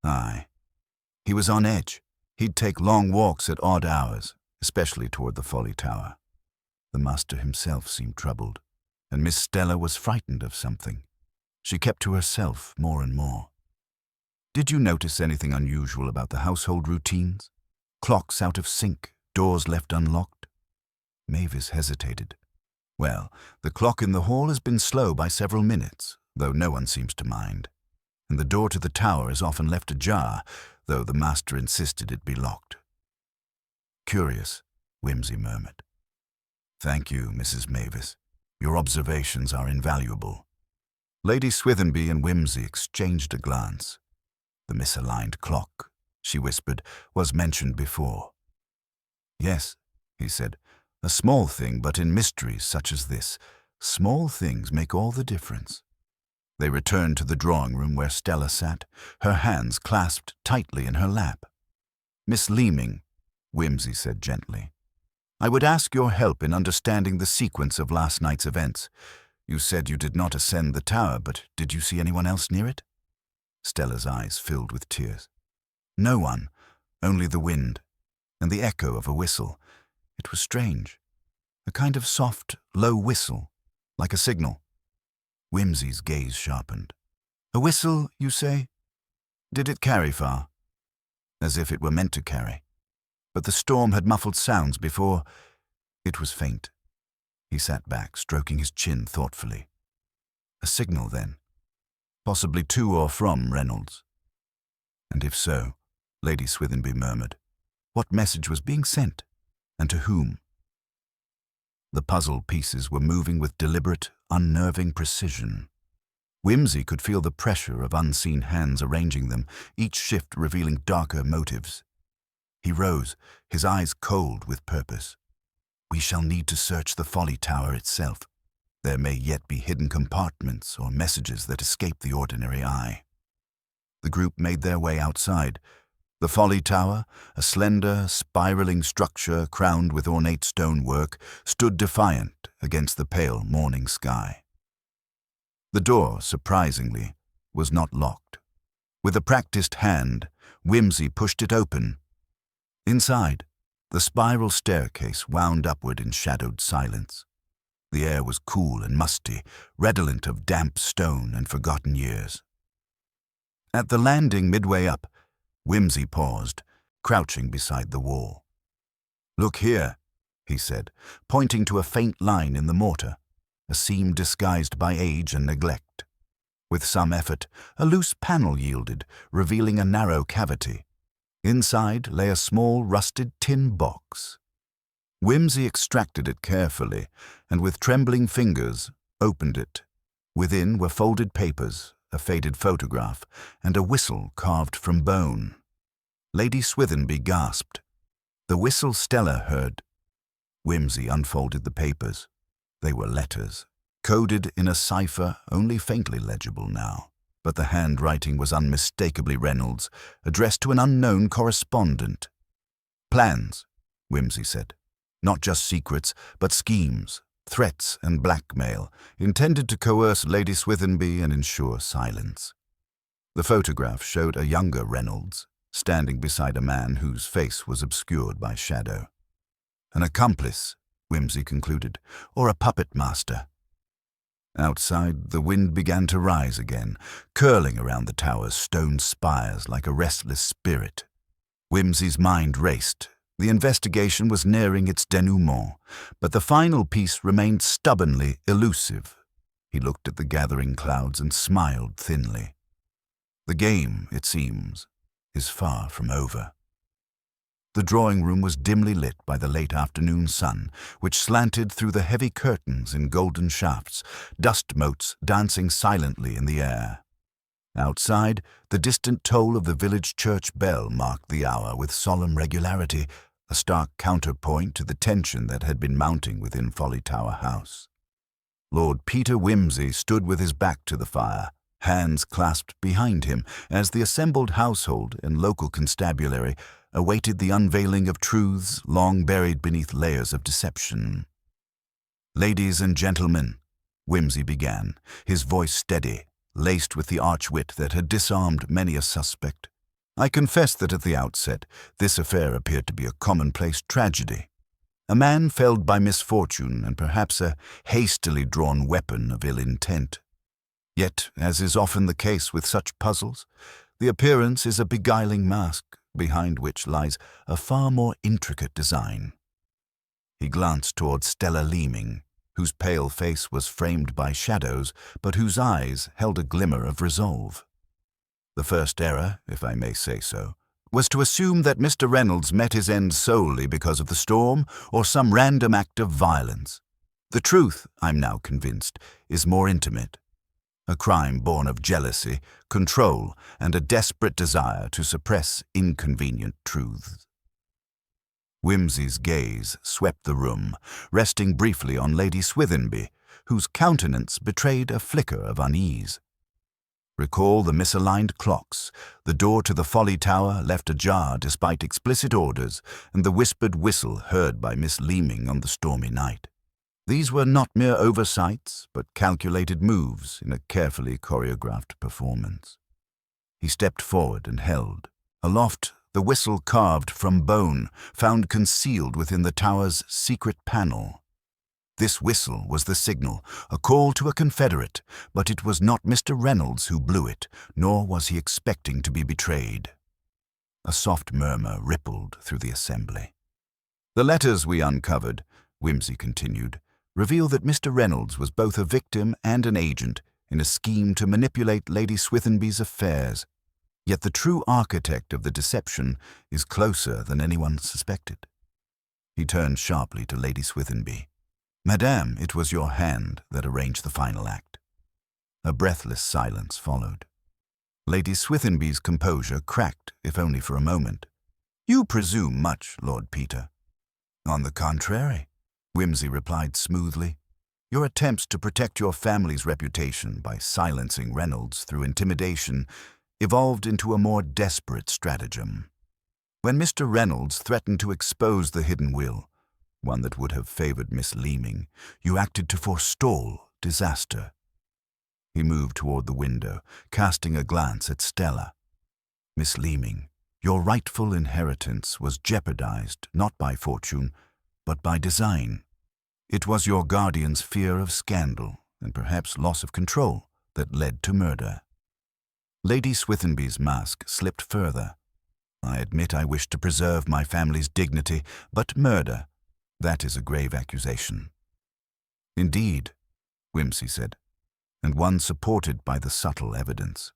"Aye. He was on edge. He'd take long walks at odd hours, especially toward the Folly Tower. The master himself seemed troubled, and Miss Stella was frightened of something. She kept to herself more and more. Did you notice anything unusual about the household routines? Clocks out of sync, doors left unlocked?" Mavis hesitated. "Well, the clock in the hall has been slow by several minutes, though no one seems to mind. And the door to the tower is often left ajar, though the master insisted it be locked." "Curious," Whimsy murmured. "Thank you, Mrs. Mavis. Your observations are invaluable." Lady Swithenby and Whimsy exchanged a glance. "The misaligned clock," she whispered, "was mentioned before." "Yes," he said, "a small thing, but in mysteries such as this, small things make all the difference." They returned to the drawing room where Stella sat, her hands clasped tightly in her lap. "Miss Leeming," Whimsy said gently, "I would ask your help in understanding the sequence of last night's events. You said you did not ascend the tower, but did you see anyone else near it?" Stella's eyes filled with tears. "No one, only the wind, and the echo of a whistle. It was strange. A kind of soft, low whistle, like a signal." Whimsy's gaze sharpened. "A whistle, you say? Did it carry far?" "As if it were meant to carry. But the storm had muffled sounds before. It was faint." He sat back, stroking his chin thoughtfully. "A signal, then? Possibly to or from Reynolds." "And if so," Lady Swithenby murmured, "what message was being sent, and to whom?" The puzzle pieces were moving with deliberate, unnerving precision. Whimsy could feel the pressure of unseen hands arranging them, each shift revealing darker motives. He rose, his eyes cold with purpose. "We shall need to search the Folly Tower itself. There may yet be hidden compartments or messages that escape the ordinary eye." The group made their way outside. The Folly Tower, a slender, spiraling structure crowned with ornate stonework, stood defiant against the pale morning sky. The door, surprisingly, was not locked. With a practiced hand, Whimsy pushed it open. Inside, the spiral staircase wound upward in shadowed silence. The air was cool and musty, redolent of damp stone and forgotten years. At the landing midway up, Whimsy paused, crouching beside the wall. "Look here," he said, pointing to a faint line in the mortar, a seam disguised by age and neglect. With some effort, a loose panel yielded, revealing a narrow cavity. Inside lay a small rusted tin box. Whimsy extracted it carefully, and with trembling fingers opened it. Within were folded papers, a faded photograph, and a whistle carved from bone. Lady Swithenby gasped. The whistle Stella heard. Whimsy unfolded the papers. They were letters, coded in a cipher only faintly legible now, but the handwriting was unmistakably Reynolds, addressed to an unknown correspondent. "Plans," Whimsy said. "Not just secrets, but schemes, threats and blackmail, intended to coerce Lady Swithenby and ensure silence." The photograph showed a younger Reynolds, standing beside a man whose face was obscured by shadow. "An accomplice," Whimsy concluded, "or a puppet master." Outside, the wind began to rise again, curling around the tower's stone spires like a restless spirit. Whimsy's mind raced. The investigation was nearing its denouement, but the final piece remained stubbornly elusive. He looked at the gathering clouds and smiled thinly. The game, it seems, is far from over. The drawing-room was dimly lit by the late afternoon sun, which slanted through the heavy curtains in golden shafts, dust motes dancing silently in the air. Outside, the distant toll of the village church bell marked the hour with solemn regularity, a stark counterpoint to the tension that had been mounting within Folly Tower house. Lord Peter Wimsey stood with his back to the fire, hands clasped behind him, as the assembled household and local constabulary awaited the unveiling of truths long buried beneath layers of deception. "Ladies and gentlemen," Wimsey began, his voice steady, laced with the arch wit that had disarmed many a suspect. "I confess that at the outset this affair appeared to be a commonplace tragedy. A man felled by misfortune and perhaps a hastily drawn weapon of ill intent. Yet, as is often the case with such puzzles, the appearance is a beguiling mask behind which lies a far more intricate design." He glanced toward Stella Leeming, whose pale face was framed by shadows, but whose eyes held a glimmer of resolve. The first error, if I may say so, was to assume that Mr. Reynolds met his end solely because of the storm or some random act of violence. The truth, I'm now convinced, is more intimate. A crime born of jealousy, control, and a desperate desire to suppress inconvenient truths. Wimsey's gaze swept the room, resting briefly on Lady Swithinby, whose countenance betrayed a flicker of unease. Recall the misaligned clocks, the door to the Folly Tower left ajar despite explicit orders, and the whispered whistle heard by Miss Leeming on the stormy night. These were not mere oversights, but calculated moves in a carefully choreographed performance. He stepped forward and held. Aloft, the whistle carved from bone, found concealed within the tower's secret panel. This whistle was the signal, a call to a confederate, but it was not Mr. Reynolds who blew it, nor was he expecting to be betrayed. A soft murmur rippled through the assembly. "The letters we uncovered," Wimsey continued, "reveal that Mr. Reynolds was both a victim and an agent in a scheme to manipulate Lady Swithinby's affairs. Yet the true architect of the deception is closer than anyone suspected." He turned sharply to Lady Swithinby. "Madame, it was your hand that arranged the final act." A breathless silence followed. Lady Swithinby's composure cracked, if only for a moment. "You presume much, Lord Peter." "On the contrary," Wimsey replied smoothly. "Your attempts to protect your family's reputation by silencing Reynolds through intimidation evolved into a more desperate stratagem. When Mr. Reynolds threatened to expose the hidden will, one that would have favored Miss Leeming, you acted to forestall disaster." He moved toward the window, casting a glance at Stella. "Miss Leeming, your rightful inheritance was jeopardized not by fortune, but by design. It was your guardian's fear of scandal and perhaps loss of control that led to murder." Lady Swithinby's mask slipped further. "I admit I wish to preserve my family's dignity, but murder, that is a grave accusation." "Indeed," Wimsey said, "and one supported by the subtle evidence.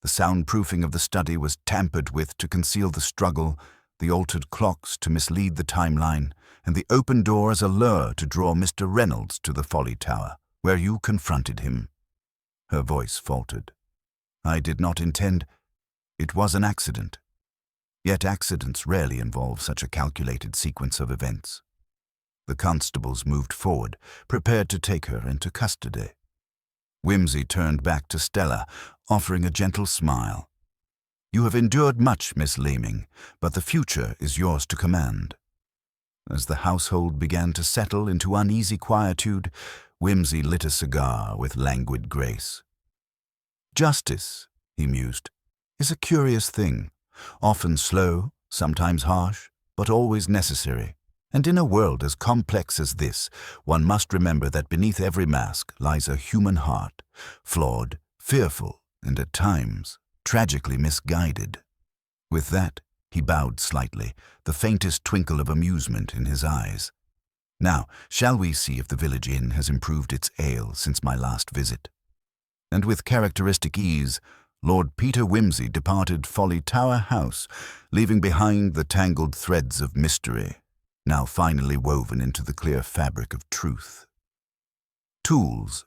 The soundproofing of the study was tampered with to conceal the struggle, the altered clocks to mislead the timeline, and the open door as a lure to draw Mr. Reynolds to the Folly Tower, where you confronted him." Her voice faltered. "I did not intend. It was an accident. Yet accidents rarely involve such a calculated sequence of events." The constables moved forward, prepared to take her into custody. Wimsey turned back to Stella, offering a gentle smile. "You have endured much, Miss Leeming, but the future is yours to command." As the household began to settle into uneasy quietude, Wimsey lit a cigar with languid grace. "Justice," he mused, "is a curious thing, often slow, sometimes harsh, but always necessary. And in a world as complex as this, one must remember that beneath every mask lies a human heart, flawed, fearful, and at times tragically misguided." With that, he bowed slightly, the faintest twinkle of amusement in his eyes. "Now, shall we see if the village inn has improved its ale since my last visit?" And with characteristic ease, Lord Peter Wimsey departed Folly Tower house, leaving behind the tangled threads of mystery, now finally woven into the clear fabric of truth. Tools